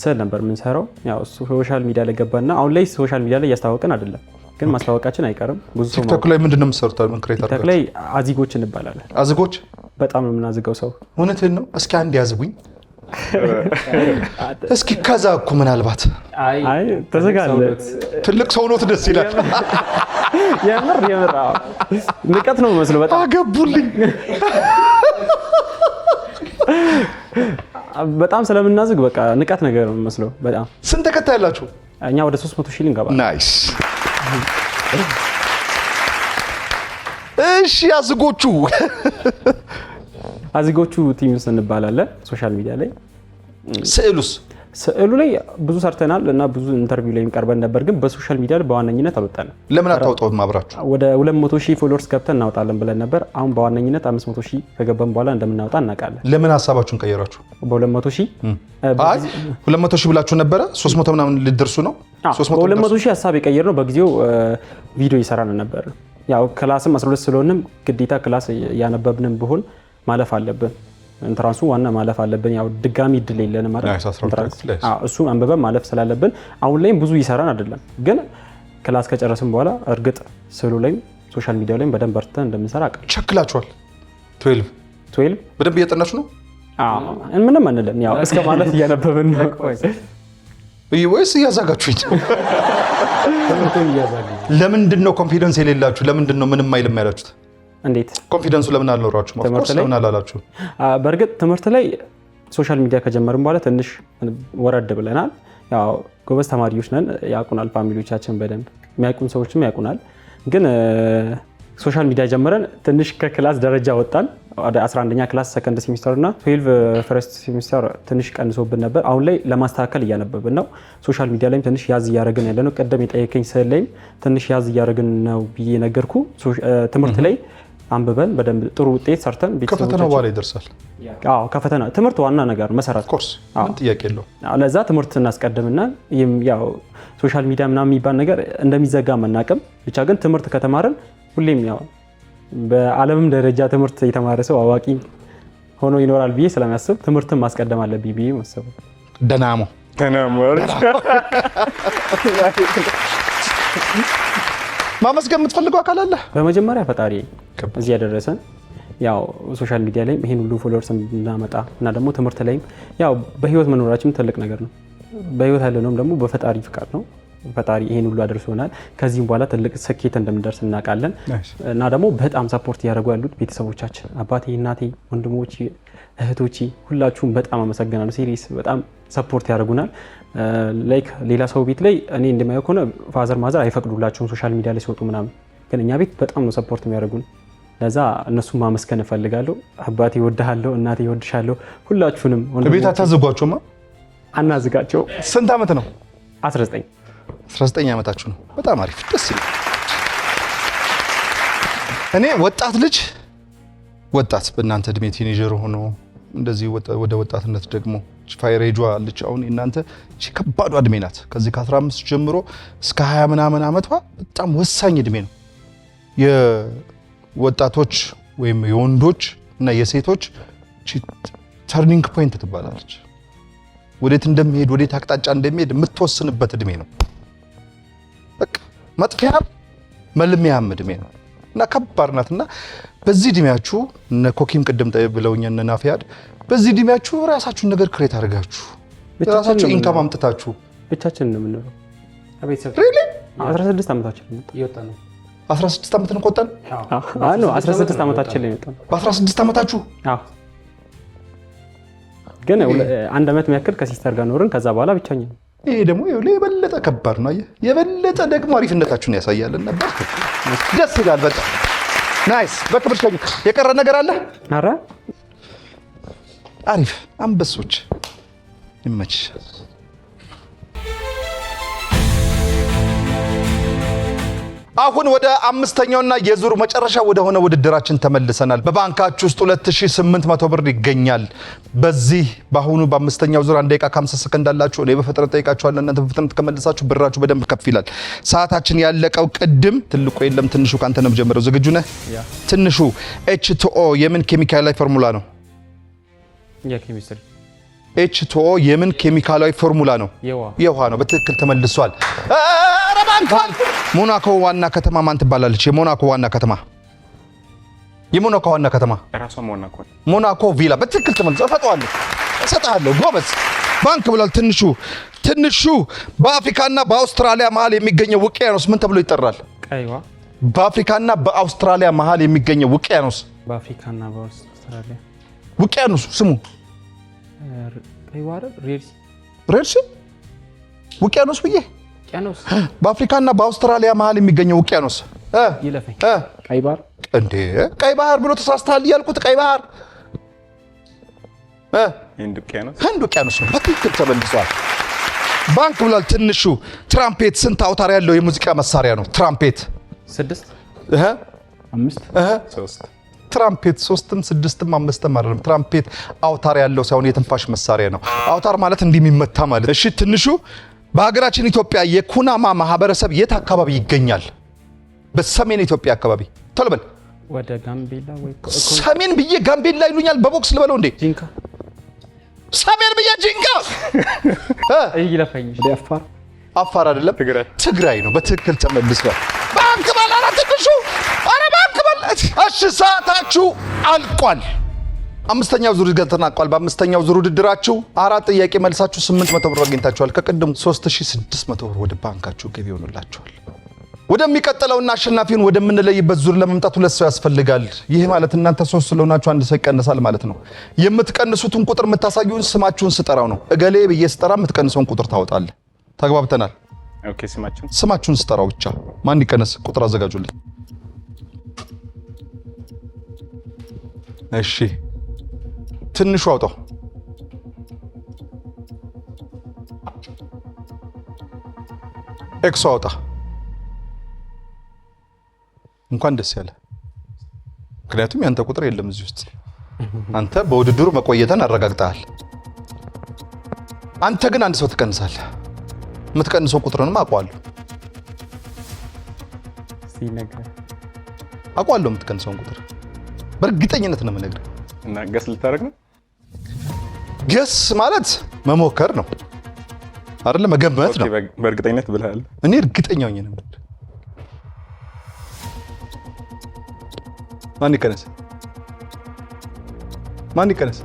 ስል ነበር የምንሰራው ያው ሶሻል ሚዲያ ላይ ገባና አሁን ላይ ሶሻል ሚዲያ ላይ ያስተዋወቀን አይደለም ግን ማስተዋወቃችን አይቀርም ብዙ ሰው ቲክታክ ላይ ምንድነው የምትሰሩት ቲክታክ ላይ አዚጎች እንባላለን አዚጎች በጣም ነው የምናዝገው ሰው እውነትህን ነው እስኪ አንድ ያዝጉኝ እስኪ ከዛ እኮ ምናልባት አይ ተዘጋለ ትልቅ ሰው ነው ደስ ይላል የምር ንቀት ነው መስሎ በጣም አገቡልኝ በጣም ስለምናዝግ በቃ ንቀት ነገር ነው መስሎ በጣም ስንት ተከታይ ያላችሁ እኛ ወደ 300,000 እንገባለን ናይስ እሺ አዝጎቹ ቲምስ እንባላለን ሶሻል ሚዲያ ላይ ስዕሉ ላይ ብዙ ሰርተናል እና ብዙ ኢንተርቪው ላይ ቀርበን ነበር፣ ግን በሶሻል ሚዲያ በዋነኝነት አልወጣንም። ለምን አታውጣውም አብራችሁ? ወደ 200,000 ፎሎወርስ ገብተን እናወጣለን ብለን ነበር። አሁን በዋነኝነት 500,000 ከገባን በኋላ እንደምናወጣ እናውቃለን። ለምን ሀሳባችሁን ቀየራችሁ? በ200,000 አይ 200,000 ብላችሁ ነበረ 300 ምናምን ልደርሱ ነው። 200,000 ሀሳብ የቀየር ነው። በጊዜው ቪዲዮ ይሰራል ነበር። ያው ክላስም 12 ስለሆነም ግዴታ ክላስ ያነበብንም ቢሆን ማለፍ አለብን። ኢንትራንሱ ዋና ማለፍ አለብን። ያው ድጋሚ እድል የለንም ማለት እሱ አንበበን ማለፍ ስላለብን አሁን ላይም ብዙ ይሰራን አይደለም፣ ግን ክላስ ከጨረስን በኋላ እርግጥ ስዕሉ ላይም ሶሻል ሚዲያ ላይም በደንብ በርተን እንደምንሰራ አውቃለሁ። ቸክላችኋል። 12 በደንብ እያጠናችሁ ነው? ምንም አንልም። ያው እስከ ማለት እያነበብን ነው ወይስ እያዛጋችሁኝ? ለምንድን ነው ኮንፊደንስ የሌላችሁ? ለምንድን ነው ምንም አይልም ያላችሁት? እንዴት ኮንፊደንሱ ለምን አልኖራችሁ? ኦፍኮርስ ለምን አላላችሁ? በእርግጥ ትምህርት ላይ ሶሻል ሚዲያ ከጀመርን በኋላ ትንሽ ወረድ ብለናል። ያው ጎበዝ ተማሪዎች ነን፣ ያውቁናል ፋሚሊዎቻችን በደንብ የሚያውቁን ሰዎችም ያውቁናል። ግን ሶሻል ሚዲያ ጀምረን ትንሽ ከክላስ ደረጃ ወጣን። ወደ 11ኛ ክላስ ሰከንድ ሴሚስተር እና 12 ፈርስት ሴሚስተር ትንሽ ቀንሶብን ነበር። አሁን ላይ ለማስተካከል እያነበብን ነው። ሶሻል ሚዲያ ላይም ትንሽ ያዝ እያደረግን ያለ ነው። ቀደም የጠየቀኝ ስዕል ላይም ትንሽ ያዝ እያደረግን ነው ብዬ ነገርኩ። ትምህርት ላይ አንብበን በደንብ ጥሩ ውጤት ሰርተን ከፈተናው በኋላ ይደርሳል። አዎ ከፈተና ትምህርት ዋና ነገር መሰረት ኮርስ ምን ጥያቄ የለው። ለዛ ትምህርት እናስቀድምና ያው ሶሻል ሚዲያ ምናምን የሚባል ነገር እንደሚዘጋ መናቅም ብቻ ግን ትምህርት ከተማረን ሁሌም ያው በዓለምም ደረጃ ትምህርት የተማረ ሰው አዋቂ ሆኖ ይኖራል ብዬ ስለሚያስብ ትምህርትን ማስቀደም አለብኝ ብዬ ማሰብ። ደናሞ ማመስገን የምትፈልገው አካል አለ? በመጀመሪያ ፈጣሪ እዚህ ያደረሰን ያው ሶሻል ሚዲያ ላይ ይሄን ሁሉ ፎሎወርስ እንድናመጣ እና ደግሞ ትምህርት ላይም ያው በህይወት መኖራችን ትልቅ ነገር ነው። በህይወት ያለነውም ደግሞ በፈጣሪ ፍቃድ ነው። ፈጣሪ ይሄን ሁሉ አድርሶናል። ከዚህም በኋላ ትልቅ ስኬት እንደምንደርስ እናውቃለን። እና ደግሞ በጣም ሰፖርት እያደረጉ ያሉት ቤተሰቦቻችን፣ አባቴ፣ እናቴ፣ ወንድሞቼ፣ እህቶቼ ሁላችሁም በጣም አመሰግናለሁ። ሲሪየስ በጣም ሰፖርት ያደርጉናል። ላይክ ሌላ ሰው ቤት ላይ እኔ እንደማየው ከሆነ ፋዘር ማዘር አይፈቅዱላቸውም ሶሻል ሚዲያ ላይ ሲወጡ ምናምን፣ ግን እኛ ቤት በጣም ነው ሰፖርት የሚያደርጉን። ለዛ እነሱን ማመስገን እፈልጋለሁ። አባቴ እወድሃለሁ፣ እናቴ እወድሻለሁ። ሁላችሁንም ቤት አታዝጓቸውማ? አናዝጋቸው። ስንት ዓመት ነው? 19 ዓመታችሁ ነው። በጣም አሪፍ ደስ ይላል። እኔ ወጣት ልጅ ወጣት በእናንተ እድሜ ቲኔጀር ሆኖ እንደዚህ ወደ ወጣትነት ደግሞ ፋይሬጇ አለች። አሁን እናንተ ከባዷ እድሜ ናት። ከዚህ ከ15 ጀምሮ እስከ 20 ምናምን ዓመቷ በጣም ወሳኝ እድሜ ነው። የወጣቶች ወይም የወንዶች እና የሴቶች ተርኒንግ ፖይንት ትባላለች። ወዴት እንደሚሄድ ወዴት አቅጣጫ እንደሚሄድ የምትወስንበት እድሜ ነው። በቃ መጥፊያም መልሚያም እድሜ ነው እና ከባድ ናትና በዚህ እድሜያችሁ እነ ኮኪም ቅድም ብለውኝ እነ ናፊያድ በዚህ እድሜያችሁ ራሳችሁን ነገር ክሬት አድርጋችሁ ራሳችሁ ኢንካም አምጥታችሁ ብቻችንን ነው የምንኖረው። አቤተሰብ 16 ዓመታችን ነው ይወጣ ነው 16 ዓመት ነው ቆጠን? አዎ 16 ዓመታችን ላይ ነው። በ16 ዓመታችሁ? አዎ ግን አንድ ዓመት የሚያክል ከሲስተር ጋር ኖርን። ከዛ በኋላ ብቻኛ ነው። ይሄ ደግሞ የበለጠ ከባድ ነው። የበለጠ ደግሞ አሪፍነታችሁን ያሳያል ነበር። ደስ ይላል በጣም ናይስ። በክብር ሸኝ። የቀረ ነገር አለ? ኧረ አሪፍ አንበሶች ይመች። አሁን ወደ አምስተኛውና የዙሩ መጨረሻ ወደ ሆነ ውድድራችን ተመልሰናል። በባንካችሁ ውስጥ 2800 ብር ይገኛል። በዚህ በአሁኑ በአምስተኛው ዙር 1 ደቂቃ ከ50 ሰከንድ አላችሁ። እኔ በፍጥነት ጠይቃችኋለሁ። እናንተ በፍጥነት ከመለሳችሁ ብራችሁ በደንብ ከፍ ይላል። ሰዓታችን ያለቀው ቅድም ትልቁ የለም ትንሹ ካንተ ነው የምጀምረው። ዝግጁ ነህ? ትንሹ H2O የምን ኬሚካላዊ ፎርሙላ ነው? የኬሚስትሪ H2O የምን ኬሚካላዊ ፎርሙላ ነው? የውሃ ነው። በትክክል ተመልሷል። ሞናኮ ዋና ከተማ ማን ትባላለች? የሞናኮ ዋና ከተማ የሞናኮ ዋና ከተማ ራሷ ሞናኮ ቪላ። በትክክል ተመልሷል። እሰጥሃለሁ። ጎበዝ ባንክ ብሏል። ትንሹ በአፍሪካና በአውስትራሊያ መሀል የሚገኘው ውቅያኖስ ምን ተብሎ ይጠራል? ቀይዋ። በአፍሪካና በአውስትራሊያ መሀል የሚገኘው ውቅያኖስ በአፍሪካና በአውስትራሊያ ውቅያኖስ ስሙ ቀይዋ ሬድሲ ውቅያኖስ ብዬ ውቅያኖስ በአፍሪካና በአውስትራሊያ መሀል የሚገኘው ውቅያኖስ ይለፈኝ። ቀይ ባህር እንዴ? ቀይ ባህር ብሎ ተሳስተሃል እያልኩት ቀይ ባህር ህንድ ውቅያኖስ ነው። በትክክል ተመልሷል። ባንክ ብሏል። ትንሹ ትራምፔት ስንት አውታር ያለው የሙዚቃ መሳሪያ ነው? ትራምፔት 6 5 3 ትራምፔት 3ም 6ም 5ም አይደለም። ትራምፔት አውታር ያለው ሳይሆን የትንፋሽ መሳሪያ ነው። አውታር ማለት እንዲህ የሚመታ ማለት። እሺ ትንሹ በሀገራችን ኢትዮጵያ የኩናማ ማህበረሰብ የት አካባቢ ይገኛል? በሰሜን ኢትዮጵያ አካባቢ። ቶሎ በል። ወደ ጋምቤላ ወይ ሰሜን ብዬ ጋምቤላ ይሉኛል። በቦክስ ልበለው እንዴ? ጂንካ ሰሜን ብዬ ጂንካ ይለፈኝ። ወደ አፋር አፋር አይደለም፣ ትግራይ ነው። በትክክል ተመልሷል። ባንክ ባል አራት ትንሹ አረ ባንክ ባል። እሺ ሰዓታችሁ አልቋል። አምስተኛው ዙር ተጠናቋል። በአምስተኛው ዙር ውድድራችሁ 4 ጥያቄ መልሳችሁ 800 ብር አግኝታችኋል። ከቀደም 3600 ብር ወደ ባንካችሁ ገቢ ሆኖላችኋል። ወደሚቀጥለውና አሸናፊውን ወደምንለይበት ዙር ለመምጣት 2 ሰው ያስፈልጋል። ይሄ ማለት እናንተ 3 ስለሆናችሁ 1 ሰው ይቀነሳል ማለት ነው። የምትቀንሱትን ቁጥር የምታሳዩን ስማችሁን ስጠራው ነው። እገሌ ብዬ ስጠራ የምትቀንሰውን ቁጥር ታወጣለህ። ተግባብተናል? ኦኬ። ስማችሁን ስጠራው ብቻ ማን ይቀነስ? ቁጥር አዘጋጁልኝ። እሺ ትንሹ አውጣው። ኤክሶ አውጣ። እንኳን ደስ ያለ። ምክንያቱም ያንተ ቁጥር የለም እዚህ ውስጥ። አንተ በውድድሩ መቆየትን አረጋግጠሃል። አንተ ግን 1 ሰው ትቀንሳለህ። የምትቀንሰው ቁጥርንም አውቀዋለሁ። አውቀዋለሁ የምትቀንሰውን ቁጥር በእርግጠኝነት ነው የምነግርህ። እና ገስ ልታደርግ ነው? ገስ ማለት መሞከር ነው አይደለ? መገመት ነው። በእርግጠኝነት ብለሃል። እኔ እርግጠኛ ነኝ ነው። ማን ይቀነስ? ማን ይቀነስ?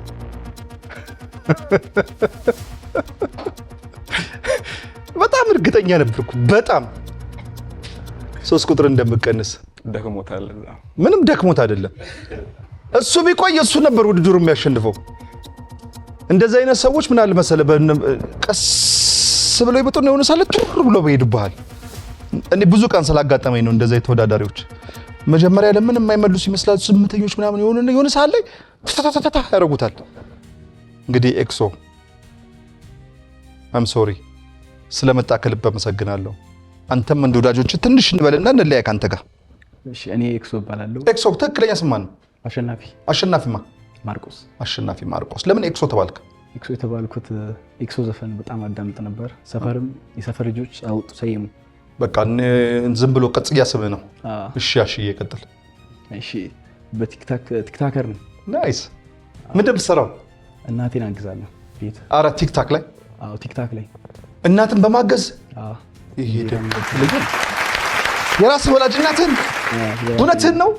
በጣም እርግጠኛ ነበርኩ። በጣም 3 ቁጥር እንደምቀንስ። ደክሞታል። ምንም ደክሞት አይደለም። እሱ ቢቆይ እሱ ነበር ውድድሩ የሚያሸንፈው። እንደዚህ አይነት ሰዎች ምን አለ መሰለ ቀስ ብለው ይመጡና የሆነ ሳለ ቱር ብለው ይሄዱብሃል። እኔ ብዙ ቀን ስላጋጠመኝ ነው እንደዚህ ተወዳዳሪዎች መጀመሪያ ለምን የማይመልሱ ይመስላል። ስምንተኞች ምናምን የሆነ ሳለ ተታታታ ያረጉታል። እንግዲህ ኤክሶ አም ሶሪ ስለመጣ ከልብ አመሰግናለሁ። አንተም እንደ ወዳጆች ትንሽ እንበልና እንለያ ካንተ ጋር። እሺ እኔ ኤክሶ እባላለሁ። ኤክሶ ትክክለኛ ስም ማን ነው? አሸናፊ። አሸናፊማ ማርቆስ። አሸናፊ ማርቆስ። ለምን ኤክሶ ተባልክ? ኤክሶ የተባልኩት ኤክሶ ዘፈን በጣም አዳምጥ ነበር። ሰፈርም የሰፈር ልጆች አውጡ ሰየሙ። በቃ ዝም ብሎ ቅጽያ ስም ነው። እሺ አሽዬ ቀጥል። እሺ በቲክታከር ነው። ናይስ። ምንድን የምትሰራው? እናቴን አግዛለሁ ቤት። ኧረ ቲክታክ ላይ? አዎ ቲክታክ ላይ እናትን በማገዝ። አዎ ይሄ ደግሞ የራስ ወላጅ እናትን? እውነትህን ነው?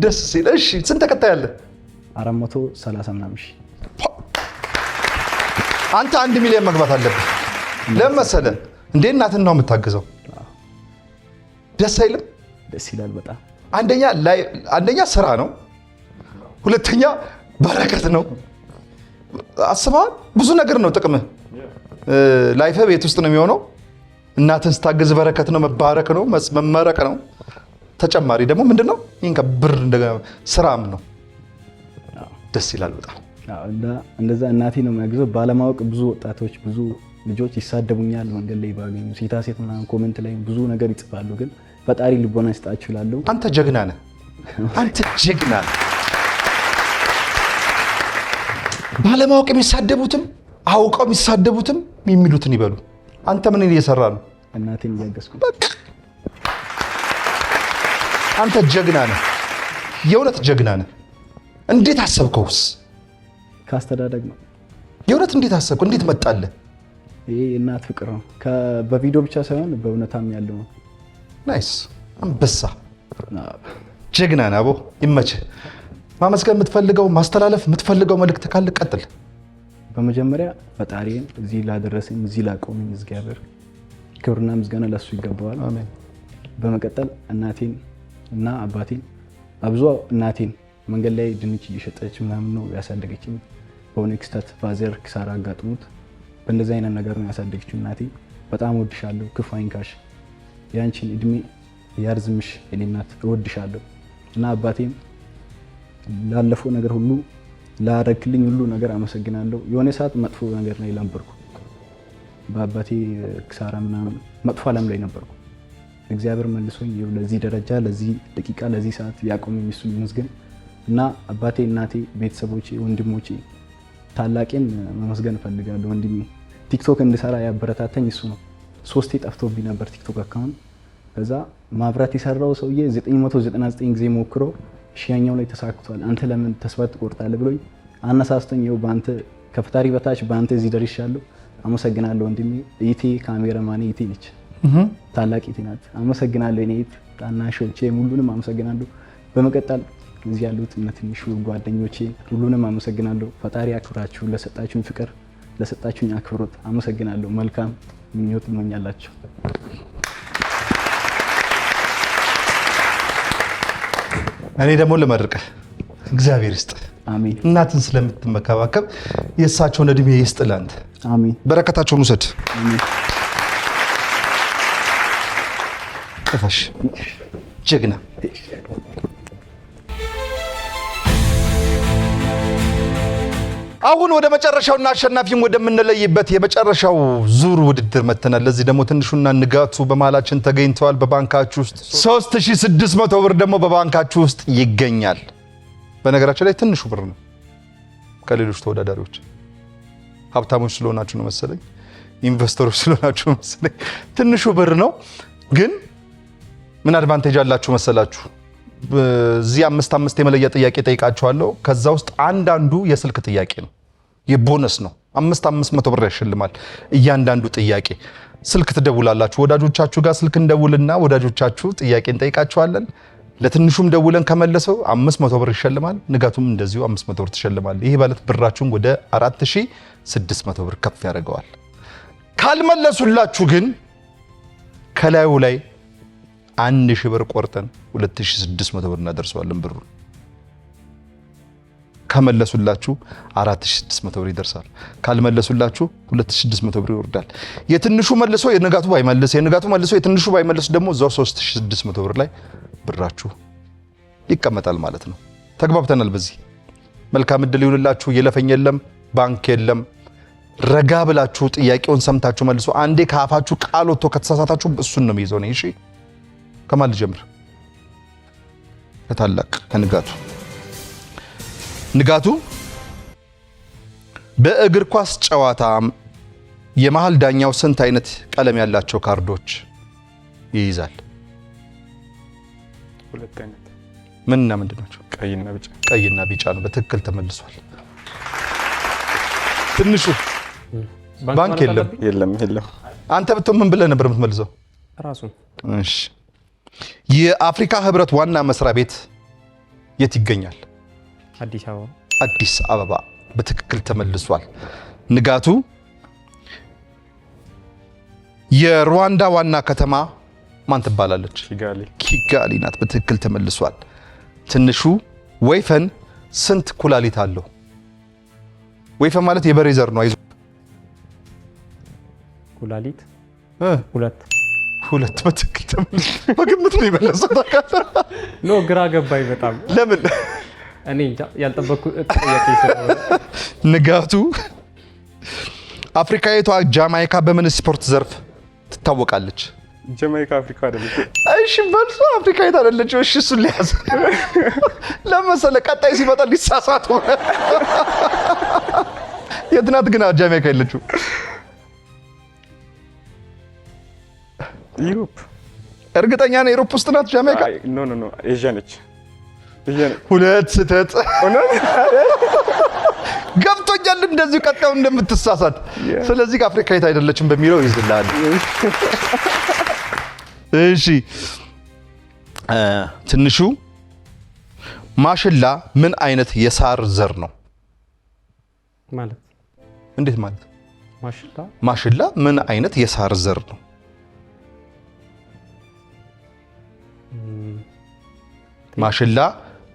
ደስ ሲል። እሺ ስንት ተከታይ አለ? 430 ምናምን ሺህ። አንተ 1 ሚሊዮን መግባት አለብህ። ለምን መሰለህ? እንዴ እናትን ነው የምታግዘው። ደስ አይልም? ደስ ይላል በጣም። አንደኛ ስራ ነው፣ ሁለተኛ በረከት ነው። አስበሃል? ብዙ ነገር ነው ጥቅምህ። ላይፈ ቤት ውስጥ ነው የሚሆነው። እናትን ስታግዝ በረከት ነው፣ መባረክ ነው፣ መመረቅ ነው። ተጨማሪ ደግሞ ምንድነው? ይሄን ከብር እንደገና ስራም ነው። ደስ ይላል በጣም። እንደዛ እናቴ ነው የሚያግዘው። ባለማወቅ ብዙ ወጣቶች ብዙ ልጆች ይሳደቡኛል መንገድ ላይ ባገኙ ሴታ ሴት ምናምን ኮሜንት ላይ ብዙ ነገር ይጽፋሉ። ግን ፈጣሪ ልቦና ይስጣችሁ እላለሁ። አንተ ጀግና ነህ። አንተ ጀግና ነህ። ባለማወቅ የሚሳደቡትም አውቀው የሚሳደቡትም የሚሉትን ይበሉ። አንተ ምን እየሰራ ነው? እናቴን እያገዝኩ። አንተ ጀግና ነህ። የእውነት ጀግና ነህ። እንዴት አሰብከውስ? ካስተዳደግ ነው። የእውነት እንዴት አሰብከው? እንዴት መጣልህ? ይሄ እናት ፍቅር ነው። በቪዲዮ ብቻ ሳይሆን በእውነታም ያለው ነው። ናይስ። አንበሳ ጀግና ነህ። አቦ ይመችህ። ማመስገን የምትፈልገው ማስተላለፍ የምትፈልገው መልእክት ካለ ቀጥል። በመጀመሪያ ፈጣሪን እዚህ ላደረሰኝ እዚህ ላቆመኝ እግዚአብሔር ክብርና ምስጋና ለሱ ይገባዋል። አሜን። በመቀጠል እናቴን እና አባቴን አብዙ እናቴን መንገድ ላይ ድንች እየሸጠች ምናምን ነው ያሳደገችኝ። በሆነ ክስተት ፋዘር ኪሳራ አጋጥሞት በእንደዚህ አይነት ነገር ነው ያሳደገችው እናቴ። በጣም እወድሻለሁ፣ ክፉ አይንካሽ፣ ያንቺን እድሜ ያርዝምሽ የኔ እናት፣ እወድሻለሁ። እና አባቴም ላለፈው ነገር ሁሉ ላረክልኝ ሁሉ ነገር አመሰግናለሁ። የሆነ ሰዓት መጥፎ ነገር ላይ ነበርኩ፣ በአባቴ ክሳራ ምናምን መጥፎ ዓለም ላይ ነበርኩ። እግዚአብሔር መልሶኝ ለዚህ ደረጃ ለዚህ ደቂቃ ለዚህ ሰዓት ያቆመኝ እሱ ይመስገን እና አባቴ፣ እናቴ፣ ቤተሰቦቼ፣ ወንድሞቼ ታላቄን መመስገን እፈልጋለሁ። ወንድሜ ቲክቶክ እንድሰራ ያበረታተኝ እሱ ነው። 3 ጠፍቶብኝ ነበር ቲክቶክ አካውንት። ከዛ ማብራት የሰራው ሰውዬ 999 ጊዜ ሞክሮ ሺያኛው ላይ ተሳክቷል፣ አንተ ለምን ተስፋ ትቆርጣለህ ብሎኝ አነሳስቶኝ ይኸው በአንተ ከፈጣሪ በታች በአንተ እዚህ ደርሻለሁ። አመሰግናለሁ ወንድሜ። እህቴ ካሜራማኔ እህቴ ነች፣ ታላቅ እህቴ ናት። አመሰግናለሁ እኔ እህት፣ ታናሾቼ ሁሉንም አመሰግናለሁ። በመቀጠል እዚህ ያሉት ትንሹ ጓደኞቼ ሁሉንም አመሰግናለሁ። ፈጣሪ አክብራችሁ ለሰጣችሁኝ ፍቅር ለሰጣችሁኝ አክብሮት አመሰግናለሁ። መልካም ምኞት እመኛላችሁ። እኔ ደግሞ ልመርቅህ፣ እግዚአብሔር ይስጥ። አሜን። እናትን ስለምትመከባከብ የእሳቸውን እድሜ ይስጥ ላንተ። አሜን። በረከታቸውን ውሰድ። አሜን። ጥፋሽ ጀግና። አሁን ወደ መጨረሻውና አሸናፊም ወደምንለይበት የመጨረሻው ዙር ውድድር መተናል። ለዚህ ደግሞ ትንሹና ንጋቱ በመሃላችን ተገኝተዋል። በባንካችሁ ውስጥ 3600 ብር ደግሞ በባንካችሁ ውስጥ ይገኛል። በነገራችን ላይ ትንሹ ብር ነው ከሌሎች ተወዳዳሪዎች። ሀብታሞች ስለሆናችሁ ነው መሰለኝ፣ ኢንቨስተሮች ስለሆናችሁ ነው መሰለኝ ትንሹ ብር ነው። ግን ምን አድቫንቴጅ አላችሁ መሰላችሁ? በዚህ 5 የመለያ ጥያቄ ጠይቃችኋለሁ። ከዛ ውስጥ አንዳንዱ የስልክ ጥያቄ ነው፣ የቦነስ ነው። 500 ብር ያሸልማል እያንዳንዱ ጥያቄ። ስልክ ትደውላላችሁ፣ ወዳጆቻችሁ ጋር ስልክ እንደውልና ወዳጆቻችሁ ጥያቄ እንጠይቃችኋለን። ለትንሹም ደውለን ከመለሰው 500 ብር ይሸልማል። ንጋቱም እንደዚሁ 500 ብር ትሸልማል። ይሄ ማለት ብራችሁን ወደ 4600 ብር ከፍ ያደርገዋል። ካልመለሱላችሁ ግን ከላዩ ላይ 1000 ብር ቆርጠን 2600 ብር እናደርሰዋለን። ብሩ ከመለሱላችሁ 4600 ብር ይደርሳል። ካልመለሱላችሁ 2600 ብር ይወርዳል። የትንሹ መልሶ የንጋቱ ባይመልስ፣ የንጋቱ መልሶ የትንሹ ባይመልስ ደግሞ እዛው 3600 ብር ላይ ብራችሁ ይቀመጣል ማለት ነው። ተግባብተናል። በዚህ መልካም እድል ይሁንላችሁ። የለፈኝ የለም፣ ባንክ የለም። ረጋ ብላችሁ ጥያቄውን ሰምታችሁ መልሱ። አንዴ ከአፋችሁ ቃል ወጥቶ ከተሳሳታችሁ እሱን ነው የሚይዘው ነው። እሺ፣ ከማን ልጀምር? ከታላቅ ከንጋቱ። ንጋቱ በእግር ኳስ ጨዋታ የመሃል ዳኛው ስንት አይነት ቀለም ያላቸው ካርዶች ይይዛል? 2 አይነት። ምንና ምንድን ናቸው? ቀይና ቢጫ። ቀይና ቢጫ ነው። በትክክል ተመልሷል። ትንሹ ባንክ የለም። የለም። አንተ ብትሆን ምን ብለህ ነበር የምትመልሰው? ራሱ። እሺ፣ የአፍሪካ ህብረት ዋና መስሪያ ቤት የት ይገኛል? አዲስ አበባ። አዲስ አበባ በትክክል ተመልሷል። ንጋቱ የሩዋንዳ ዋና ከተማ ማን ትባላለች? ኪጋሊ ናት። በትክክል ተመልሷል። ትንሹ ወይፈን ስንት ኩላሊት አለው? ወይፈን ማለት የበሬ ዘር ነው። አይዞህ። ኩላሊት 2 በትክክል ተመልሷል። በግምት ነው የመለሰው። ኖ ግራ ገባኝ በጣም። ለምን? እኔ እንጃ ያልጠበቅኩት ጥያቄ ስለሆነ። ንጋቱ አፍሪካዊቷ ጃማይካ በምን ስፖርት ዘርፍ ትታወቃለች? ጃማይካ አፍሪካ አይደለች። እሺ መልሱ አፍሪካዊት አይደለች። እሺ እሱን ሊያዝ ለመሰለ ቀጣይ ሲመጣ ሊሳሳት ሆነ። የት ናት ግን ጃማይካ ያለችው? ዩሮፕ። እርግጠኛ ነህ ዩሮፕ ውስጥ ናት ጃማይካ? ኖ ኤዥያ ነች። ሁለት ስህተት ገብቶኛል። እንደዚሁ ቀጣዩ እንደምትሳሳት። ስለዚህ አፍሪካዊት አይደለችም በሚለው ይዝላል። እሺ ትንሹ ማሽላ ምን አይነት የሳር ዘር ነው? ማለት እንዴት ማለት? ማሽላ ምን አይነት የሳር ዘር ነው? ማሽላ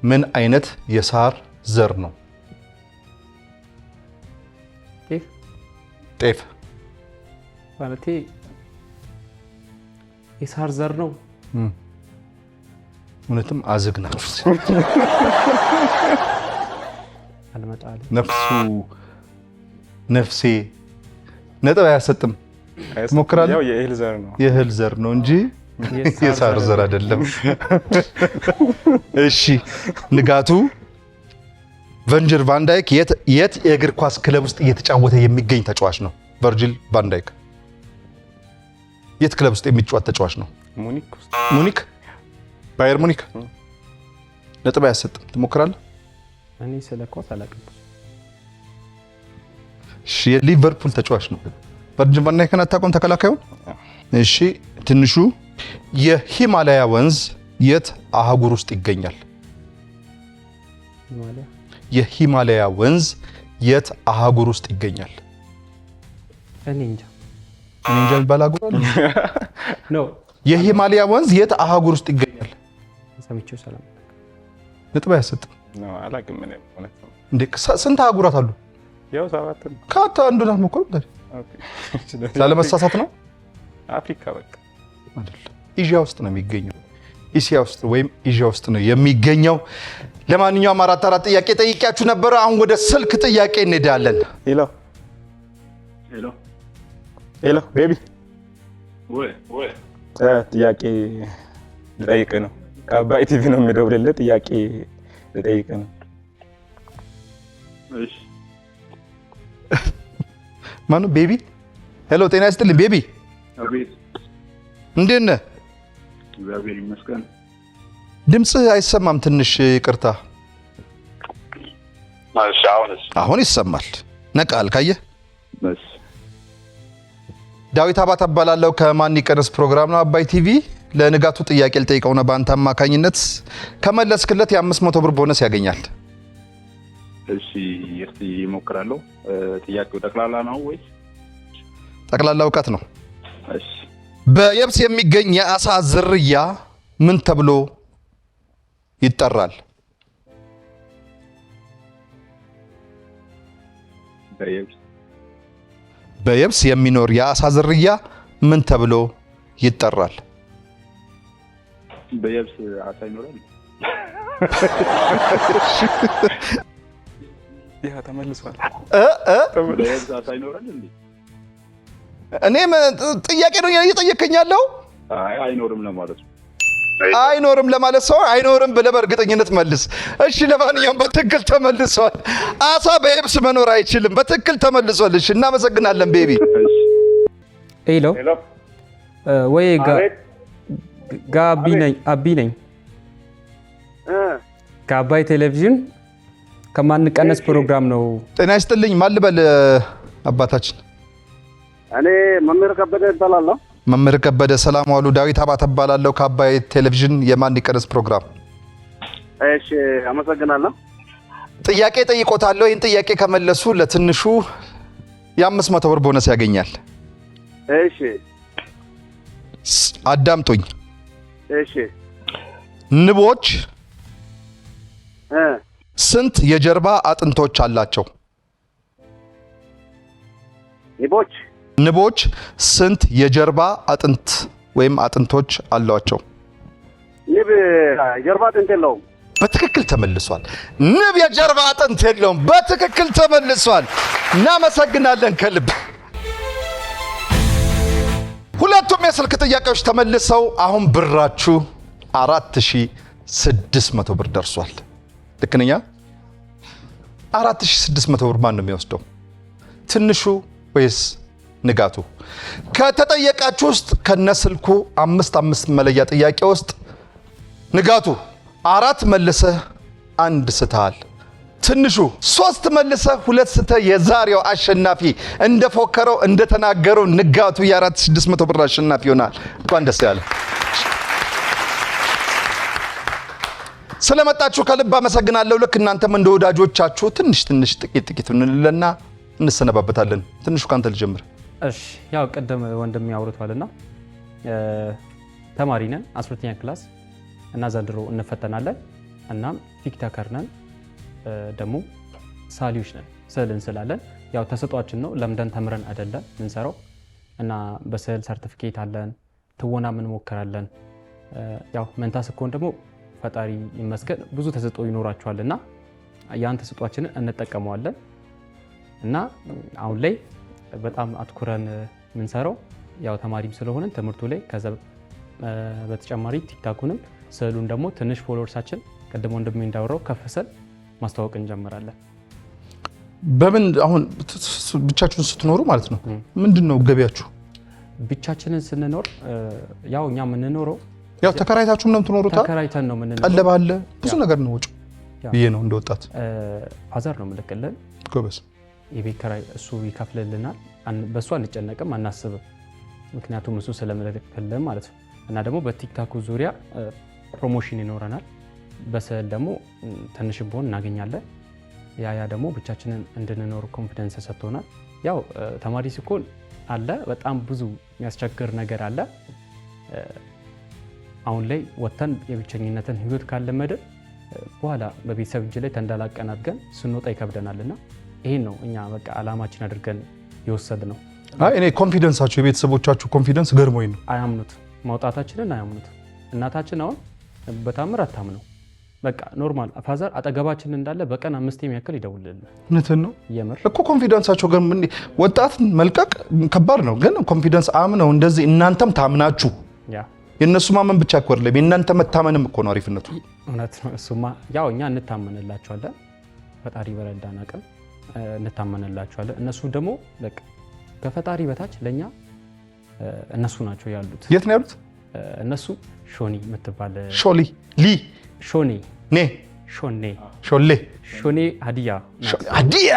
ምን አይነት የሳር ዘር ነው? ጤፍ ማለቴ የሳር ዘር ነው። እውነትም አዝግ ናችሁ። አልመጣልኝ። ነፍሴ ነጥብ አያሰጥም። ትሞክራለህ? ያው የእህል ዘር ነው። የእህል ዘር ነው እንጂ የሳር ዘር አይደለም። እሺ ንጋቱ፣ ቨርጂል ቫን ዳይክ የት የእግር ኳስ ክለብ ውስጥ እየተጫወተ የሚገኝ ተጫዋች ነው? ቨርጂል ቫን ዳይክ የት ክለብ ውስጥ የሚጫወት ተጫዋች ነው? ሙኒክ፣ ባየር ሙኒክ። ነጥብ አያሰጥም። ትሞክራለህ? እኔ ስለ ኳስ አላውቅም። እሺ የሊቨርፑል ተጫዋች ነው። ቨርጂል ቫን ዳይክን አታውቅም? ተከላካዩን። እሺ ትንሹ የሂማላያ ወንዝ የት አህጉር ውስጥ ይገኛል? የሂማላያ ወንዝ የት አህጉር ውስጥ ይገኛል? እኔ እንጃ የሚባል አህጉር አለ? ነው። የሂማላያ ወንዝ የት አህጉር ውስጥ ይገኛል? ሰምቼው ሰላም ነጥብ አያሰጥም። ነው አላውቅም። ምን ማለት ነው እንዴ? ስንት አህጉራት አሉ? ያው 7 ነው። ካታ አንዱን አትሞክሩም? ኦኬ ላለመሳሳት ነው። አፍሪካ በቃ አይደለም፣ ኤዥያ ውስጥ ነው የሚገኘው። እስያ ውስጥ ወይም ኤዥያ ውስጥ ነው የሚገኘው። ለማንኛውም 4 ጥያቄ ጠይቄያችሁ ነበር። አሁን ወደ ስልክ ጥያቄ እንሄዳለን። ሄሎ ቤቢ፣ ጥያቄ ልጠይቅ ነው። ከአባይ ቲቪ ነው የሚደውልልህ። ጥያቄ ልጠይቅ ነው። እሺ ማነው? ቤቢ። ሄሎ ጤና ይስጥልኝ ቤቢ። አቤት። እንዴት ነህ? እግዚአብሔር ይመስገን። ድምፅህ አይሰማም፣ ትንሽ ይቅርታ። እሺ አሁን ይሰማል። ነቃል ካየህ። እሺ ዳዊት አባት እባላለሁ። ከማን ይቀነስ ፕሮግራም ነው አባይ ቲቪ። ለንጋቱ ጥያቄ ልጠይቀው ነው። በአንተ አማካኝነት ከመለስክለት የ500 ብር ቦነስ ያገኛል። እሺ እስቲ እሞክራለሁ። ጥያቄው ጠቅላላ ነው ወይስ? ጠቅላላ እውቀት ነው። እሺ በየብስ የሚገኝ የአሳ ዝርያ ምን ተብሎ ይጠራል? በየብስ የሚኖር የአሳ ዝርያ ምን ተብሎ ይጠራል? በየብስ አሳ ይኖራል? ያ ተመልሷል። በየብስ አሳ ይኖራል እንዴ? እኔም ጥያቄ ነው እየጠየከኝ ያለው። አይኖርም ለማለት ነው። አይኖርም ለማለት ሰው አይኖርም ብለህ በእርግጠኝነት መልስ። እሺ ለማንኛውም በትክክል ተመልሷል። አሳ በየብስ መኖር አይችልም። በትክክል ተመልሷል። እሺ እናመሰግናለን ቤቢ። ሄሎ ወይ አቢ ነኝ ከአባይ ቴሌቪዥን ከማንቀነስ ፕሮግራም ነው። ጤና ይስጥልኝ። ማን ልበል አባታችን? እኔ መምህር ከበደ እባላለሁ። መምህር ከበደ ሰላም ዋሉ። ዳዊት አባት እባላለሁ ከአባይ ቴሌቪዥን የማን ይቀነስ ፕሮግራም። እሺ አመሰግናለሁ። ጥያቄ ጠይቆታለሁ። ይህን ጥያቄ ከመለሱ ለትንሹ የ500 ብር ቦነስ ያገኛል። እሺ አዳምጡኝ። እሺ ንቦች ስንት የጀርባ አጥንቶች አላቸው? ንቦች ስንት የጀርባ አጥንት ወይም አጥንቶች አሏቸው? ንብ ጀርባ አጥንት የለውም። በትክክል ተመልሷል። ንብ የጀርባ አጥንት የለውም። በትክክል ተመልሷል። እናመሰግናለን ከልብ። ሁለቱም የስልክ ጥያቄዎች ተመልሰው አሁን ብራችሁ 4600 ብር ደርሷል። ልክ ነኝ? 4600 ብር ማን ነው የሚወስደው? ትንሹ ወይስ ንጋቱ? ከተጠየቃችሁ ውስጥ ከነስልኩ 5 መለያ ጥያቄ ውስጥ ንጋቱ 4 መልሰህ 1 ስተሃል። ትንሹ 3 መልሰህ 2 ስተህ የዛሬው አሸናፊ እንደፎከረው እንደተናገረው ንጋቱ የ4600 ብር አሸናፊ ይሆናል። እንኳን ደስ ያለ። ስለመጣችሁ ከልብ አመሰግናለሁ። ልክ እናንተም እንደ ወዳጆቻችሁ ትንሽ ጥቂት እንልና እንሰነባበታለን። ትንሹ ካንተ ልጀምር። እሺ ያው ቀደም ወንድም ያወሩታልና ተማሪ ነን 12ኛ ክላስ እና ዘንድሮ እንፈተናለን። እናም ቲክቶከር ነን ደግሞ ሳሊዎች ነን። ስዕል እንስላለን። ያው ተሰጧችን ነው ለምደን ተምረን አይደለም እንሰራው እና በስዕል ሰርቲፊኬት አለን። ትወና ምን ሞከራለን። ያው መንታ ስኮን ደግሞ ፈጣሪ ይመስገን ብዙ ተሰጦ ይኖራቸዋልና ያን ተሰጧችንን እንጠቀመዋለን እና አሁን ላይ በጣም አትኩረን ምንሰራው ያው ተማሪም ስለሆነን ትምህርቱ ላይ ከዛ በተጨማሪ ቲክታኩንም ስዕሉን ደግሞ ትንሽ ፎሎወርሳችን ቀደም ወንድሜ እንዳወራው ከፈሰል ማስተዋወቅ እንጀምራለን። በምን አሁን ብቻችሁን ስትኖሩ ማለት ነው ምንድነው ገቢያችሁ? ብቻችንን ስንኖር ያው እኛ የምንኖረው ያው ተከራይታችሁም ነው የምትኖሩት? ተከራይተን ነው የምንኖረው። ቀለብ አለ ብዙ ነገር ነው ወጪው ብዬ ነው እንደወጣት ፋዘር ነው የምልክልን። ጎበዝ የቤት ኪራይ እሱ ይከፍልልናል። በእሱ አንጨነቅም አናስብም፣ ምክንያቱም እሱ ስለምልክልን ማለት ነው። እና ደግሞ በቲክታኩ ዙሪያ ፕሮሞሽን ይኖረናል። በስዕል ደግሞ ትንሽም ቢሆን እናገኛለን። ያ ደግሞ ብቻችንን እንድንኖር ኮንፊደንስ ሰጥቶናል። ያው ተማሪ ሲኮን አለ በጣም ብዙ የሚያስቸግር ነገር አለ። አሁን ላይ ወተን የብቸኝነትን ህይወት ካለመድን በኋላ በቤተሰብ እጅ ላይ ተንደላቀን አድርገን ስንወጣ ይከብደናልና ይሄን ነው እኛ በቃ አላማችን አድርገን የወሰድነው። እኔ ኮንፊደንሳችሁ የቤተሰቦቻችሁ ኮንፊደንስ ገርሞኝ ነው። አያምኑት ማውጣታችንን አያምኑት። እናታችን አሁን በታምር አታምነው። በቃ ኖርማል ፋዘር አጠገባችን እንዳለ በቀን 5 የሚያክል ይደውልልን። እውነትን ነው የምር እኮ ኮንፊደንሳቸው ግን ወጣት መልቀቅ ከባድ ነው። ግን ኮንፊደንስ አምነው እንደዚህ እናንተም ታምናችሁ የእነሱ ማመን ብቻ እኮ አይደለም የእናንተ መታመንም እኮ ነው አሪፍነቱ። እውነት ነው እሱማ። ያው እኛ እንታመንላቸዋለን፣ ፈጣሪ በረዳን አቅም እንታመንላቸዋለን። እነሱ ደግሞ በቃ ከፈጣሪ በታች ለኛ እነሱ ናቸው ያሉት። የት ነው ያሉት እነሱ? ሾኒ የምትባል ሾሊ ሊ ሾኒ ኔ ሾኔ ሾሌ ሾኔ ሀዲያ ሀዲያ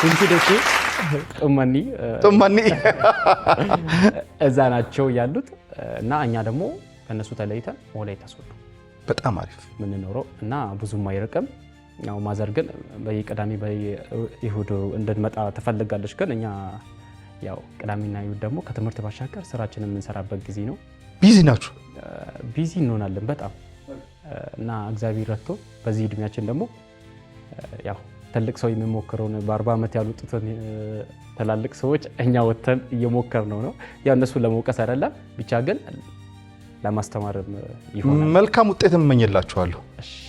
እንግዲህ ጡማኒ እዛ ናቸው ያሉት። እና እኛ ደግሞ ከነሱ ተለይተን ወላይታ ሶዶ በጣም አሪፍ የምንኖረው እና ብዙም አይርቅም። ያው ማዘር ግን በየቅዳሜ በየእሁድ እንድንመጣ ትፈልጋለች። ግን እኛ ያው ቅዳሜና እሁድ ደግሞ ከትምህርት ባሻገር ስራችንን የምንሰራበት ጊዜ ነው። ቢዚ ናችሁ? ቢዚ እንሆናለን በጣም እና እግዚአብሔር ረድቶ በዚህ እድሜያችን ደግሞ ያው ትልቅ ሰው የሚሞክረውን በ40 ዓመት ያሉትን ትላልቅ ሰዎች እኛ ወተን እየሞከርነው ነው። ያው እነሱ ለመውቀስ አይደለም ብቻ ግን ለማስተማርም ይሆናል። መልካም ውጤት እመኝላችኋለሁ።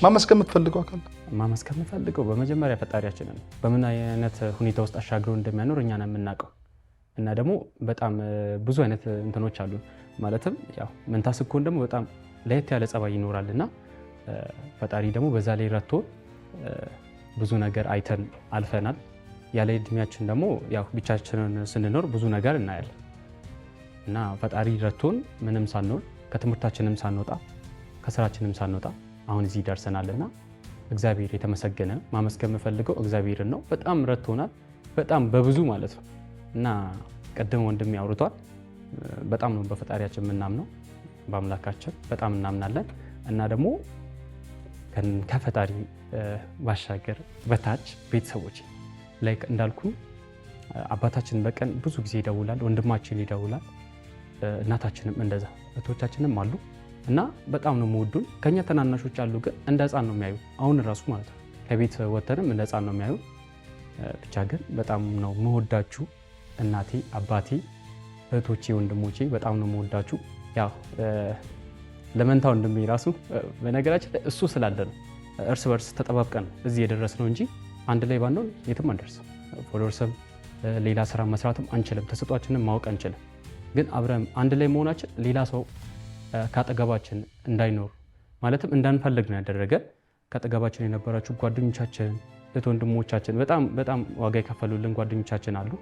ማመስገን የምትፈልገው አካል? ማመስገን የምፈልገው በመጀመሪያ ፈጣሪያችንን ነው። በምን አይነት ሁኔታ ውስጥ አሻግሮ እንደሚያኖር እኛ ነን የምናውቀው። እና ደግሞ በጣም ብዙ አይነት እንትኖች አሉ። ማለትም ያው መንታ ስኮን ደግሞ በጣም ለየት ያለ ጸባይ ይኖራልና ፈጣሪ ደግሞ በዛ ላይ ረድቶ ብዙ ነገር አይተን አልፈናል። ያለ እድሜያችን ደግሞ ያው ብቻችንን ስንኖር ብዙ ነገር እናያለን እና ፈጣሪ ረድቶን ምንም ሳንኖር ከትምህርታችንም ሳንወጣ ከስራችንም ሳንወጣ አሁን እዚህ ደርሰናልና እግዚአብሔር የተመሰገነ። ማመስገን የምፈልገው እግዚአብሔርን ነው። በጣም ረድቶናል፣ በጣም በብዙ ማለት ነው። እና ቀደም ወንድሜ አውርቷል። በጣም ነው በፈጣሪያችን የምናምነው፣ በአምላካችን በጣም እናምናለን። እና ደግሞ ከፈጣሪ ባሻገር በታች ቤተሰቦች ላይክ እንዳልኩ አባታችን በቀን ብዙ ጊዜ ይደውላል፣ ወንድማችን ይደውላል፣ እናታችንም እንደዛ፣ እህቶቻችንም አሉ እና በጣም ነው የምወዱን። ከኛ ተናናሾች አሉ ግን እንደ ህፃን ነው የሚያዩ። አሁን ራሱ ማለት ነው ከቤት ወተንም እንደ ህፃን ነው የሚያዩ። ብቻ ግን በጣም ነው የምወዳችሁ እናቴ፣ አባቴ፣ እህቶቼ፣ ወንድሞቼ በጣም ነው የምወዳችሁ። ያው ለመንታ ወንድሜ ራሱ በነገራችን ላይ እሱ ስላለ ነው እርስ በርስ ተጠባብቀን እዚህ የደረስነው እንጂ አንድ ላይ ባንሆን የትም አንደርስም። ፎሎወርስም ሌላ ስራ መስራትም አንችልም፣ ተሰጧችንም ማወቅ አንችልም። ግን አብረን አንድ ላይ መሆናችን ሌላ ሰው ካጠገባችን እንዳይኖር ማለትም እንዳንፈልግ ነው ያደረገን። ካጠገባችን የነበራችሁ ጓደኞቻችን፣ እህት ወንድሞቻችን በጣም ዋጋ የከፈሉልን ጓደኞቻችን አሉ።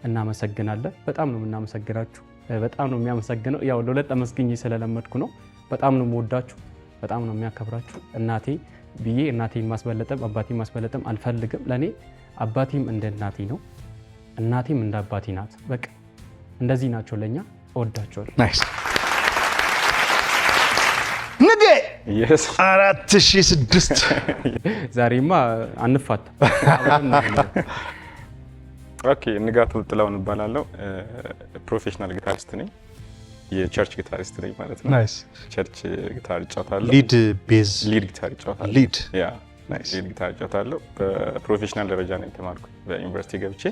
እናመሰግናለን። በጣም ነው የምናመሰግናችሁ። በጣም ነው የሚያመሰግነው። ያው ለሁለት አመስግኜ ስለለመድኩ ነው። በጣም ነው የምወዳችሁ፣ በጣም ነው የሚያከብራችሁ። እናቴ ብዬ እናቴን ማስበለጥም አባቴን ማስበለጥም አልፈልግም። ለእኔ አባቴም እንደ እናቴ ነው፣ እናቴም እንደ አባቴ ናት። በቃ እንደዚህ ናቸው ለእኛ። እወዳቸዋለሁ። ናይስ ንጌ 4006 ዛሬማ አንፋታ። ኦኬ ንጋቱ ጥላውን እባላለሁ። ፕሮፌሽናል ጊታሪስት ነኝ። የቸርች ጊታሪስት ነኝ ማለት ነው። ናይስ ቸርች ጊታር እጫወታለሁ። ሊድ ቤዝ ሊድ ጊታር እጫወታለሁ። ሊድ ያ ናይስ ሊድ ጊታር እጫወታለሁ። በፕሮፌሽናል ደረጃ ነው የተማርኩት በዩኒቨርሲቲ ገብቼ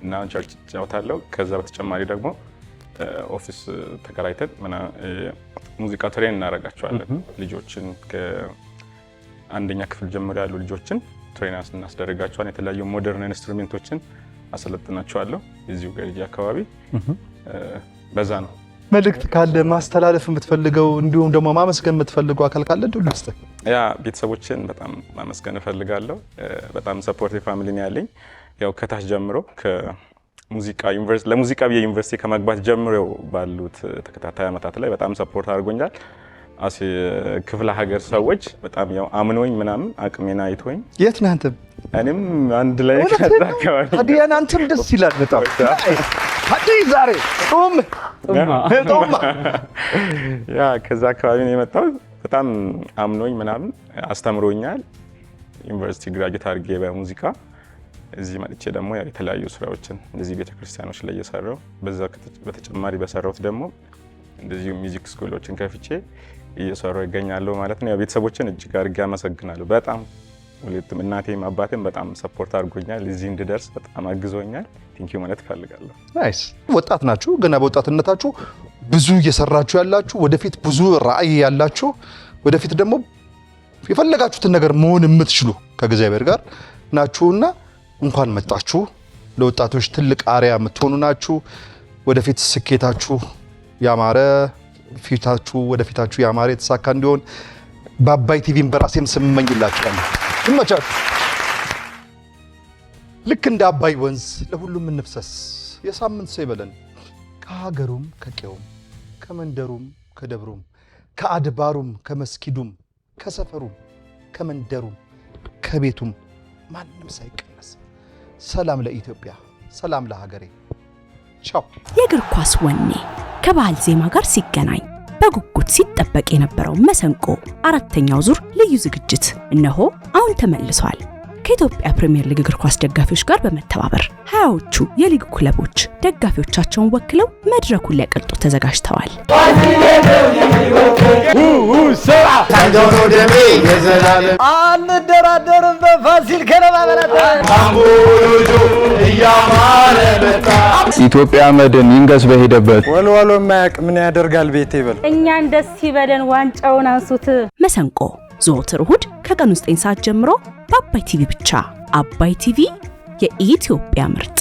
እና ቸርች እጫወታለሁ። ከዛ በተጨማሪ ደግሞ ኦፊስ ተከራይተን ሙዚቃ ትሬን እናደርጋቸዋለን። ልጆችን ከአንደኛ ክፍል ጀምሮ ያሉ ልጆችን ትሬን እናስደርጋቸዋለን። የተለያዩ ሞደርን ኢንስትሩሜንቶችን አሰለጥናቸዋለሁ እዚሁ ገርጂ አካባቢ። በዛ ነው። መልእክት ካለ ማስተላለፍ የምትፈልገው እንዲሁም ደግሞ ማመስገን የምትፈልገው አካል ካለ ድል ውስጥ ያ ቤተሰቦችን በጣም ማመስገን እፈልጋለሁ። በጣም ሰፖርቲቭ ፋሚሊ ነው ያለኝ። ያው ከታች ጀምሮ ለሙዚቃ ዩኒቨርሲቲ ከመግባት ጀምሮ ባሉት ተከታታይ ዓመታት ላይ በጣም ሰፖርት አድርጎኛል። ክፍለ ሀገር ሰዎች በጣም ያው አምኖኝ ምናምን አቅሜና አይቶኝ። የት ነህ አንተ? እኔም አንድ ላይ ከዛ አካባቢ ታዲያ አንተም ደስ ይላል በጣም ታዲያ ዛሬ ጦም ያ ከዛ አካባቢ ነው የመጣው። በጣም አምኖኝ ምናምን አስተምሮኛል። ዩኒቨርሲቲ ግራጁዌት አድርጌ በሙዚቃ እዚህ መጥቼ ደግሞ የተለያዩ ስራዎችን እንደዚህ ቤተክርስቲያኖች ላይ እየሰራው በዛ በተጨማሪ በሰራውት ደግሞ እንደዚህ ሚውዚክ ስኩሎችን ከፍቼ እየሰራው ይገኛለሁ ማለት ነው። ቤተሰቦችን እጅግ አድርጌ አመሰግናለሁ። በጣም ሁለቱም እናቴም አባቴም በጣም ሰፖርት አድርጎኛል። እዚህ እንድደርስ በጣም አግዞኛል። ቴንኪው ማለት እፈልጋለሁ። ናይስ። ወጣት ናችሁ፣ ገና በወጣትነታችሁ ብዙ እየሰራችሁ ያላችሁ፣ ወደፊት ብዙ ራዕይ ያላችሁ፣ ወደፊት ደግሞ የፈለጋችሁትን ነገር መሆን የምትችሉ ከእግዚአብሔር ጋር ናችሁና እንኳን መጣችሁ። ለወጣቶች ትልቅ አርያ የምትሆኑ ናችሁ። ወደፊት ስኬታችሁ ያማረ ፊታችሁ ወደፊታችሁ ያማረ የተሳካ እንዲሆን በአባይ ቲቪም በራሴም ስም እመኝላችኋለሁ። ይመቻችሁ። ልክ እንደ አባይ ወንዝ ለሁሉም እንፍሰስ፣ የሳምንት ሰው ይበለን። ከሀገሩም ከቄውም ከመንደሩም ከደብሩም ከአድባሩም ከመስጊዱም ከሰፈሩም ከመንደሩም ከቤቱም ማንም ሳይቀነስ ሰላም ለኢትዮጵያ፣ ሰላም ለሀገሬ። ቻው። የእግር ኳስ ወኔ ከባህል ዜማ ጋር ሲገናኝ በጉጉት ሲጠበቅ የነበረው መሰንቆ አራተኛው ዙር ልዩ ዝግጅት እነሆ አሁን ተመልሷል። ከኢትዮጵያ ፕሪሚየር ሊግ እግር ኳስ ደጋፊዎች ጋር በመተባበር 20ዎቹ የሊግ ክለቦች ደጋፊዎቻቸውን ወክለው መድረኩን ሊያቀልጡ ተዘጋጅተዋል። አንደራደርም በፋሲል ከነማ ኢትዮጵያ መድን ይንገስ በሄደበት ወልወሎ የማያውቅ ምን ያደርጋል ቤቴ ይበል። እኛን ደስ ይበለን፣ ዋንጫውን አንሱት። መሰንቆ ዘወትር እሁድ ከቀኑ 9 ሰዓት ጀምሮ በአባይ ቲቪ ብቻ። አባይ ቲቪ የኢትዮጵያ ምርጥ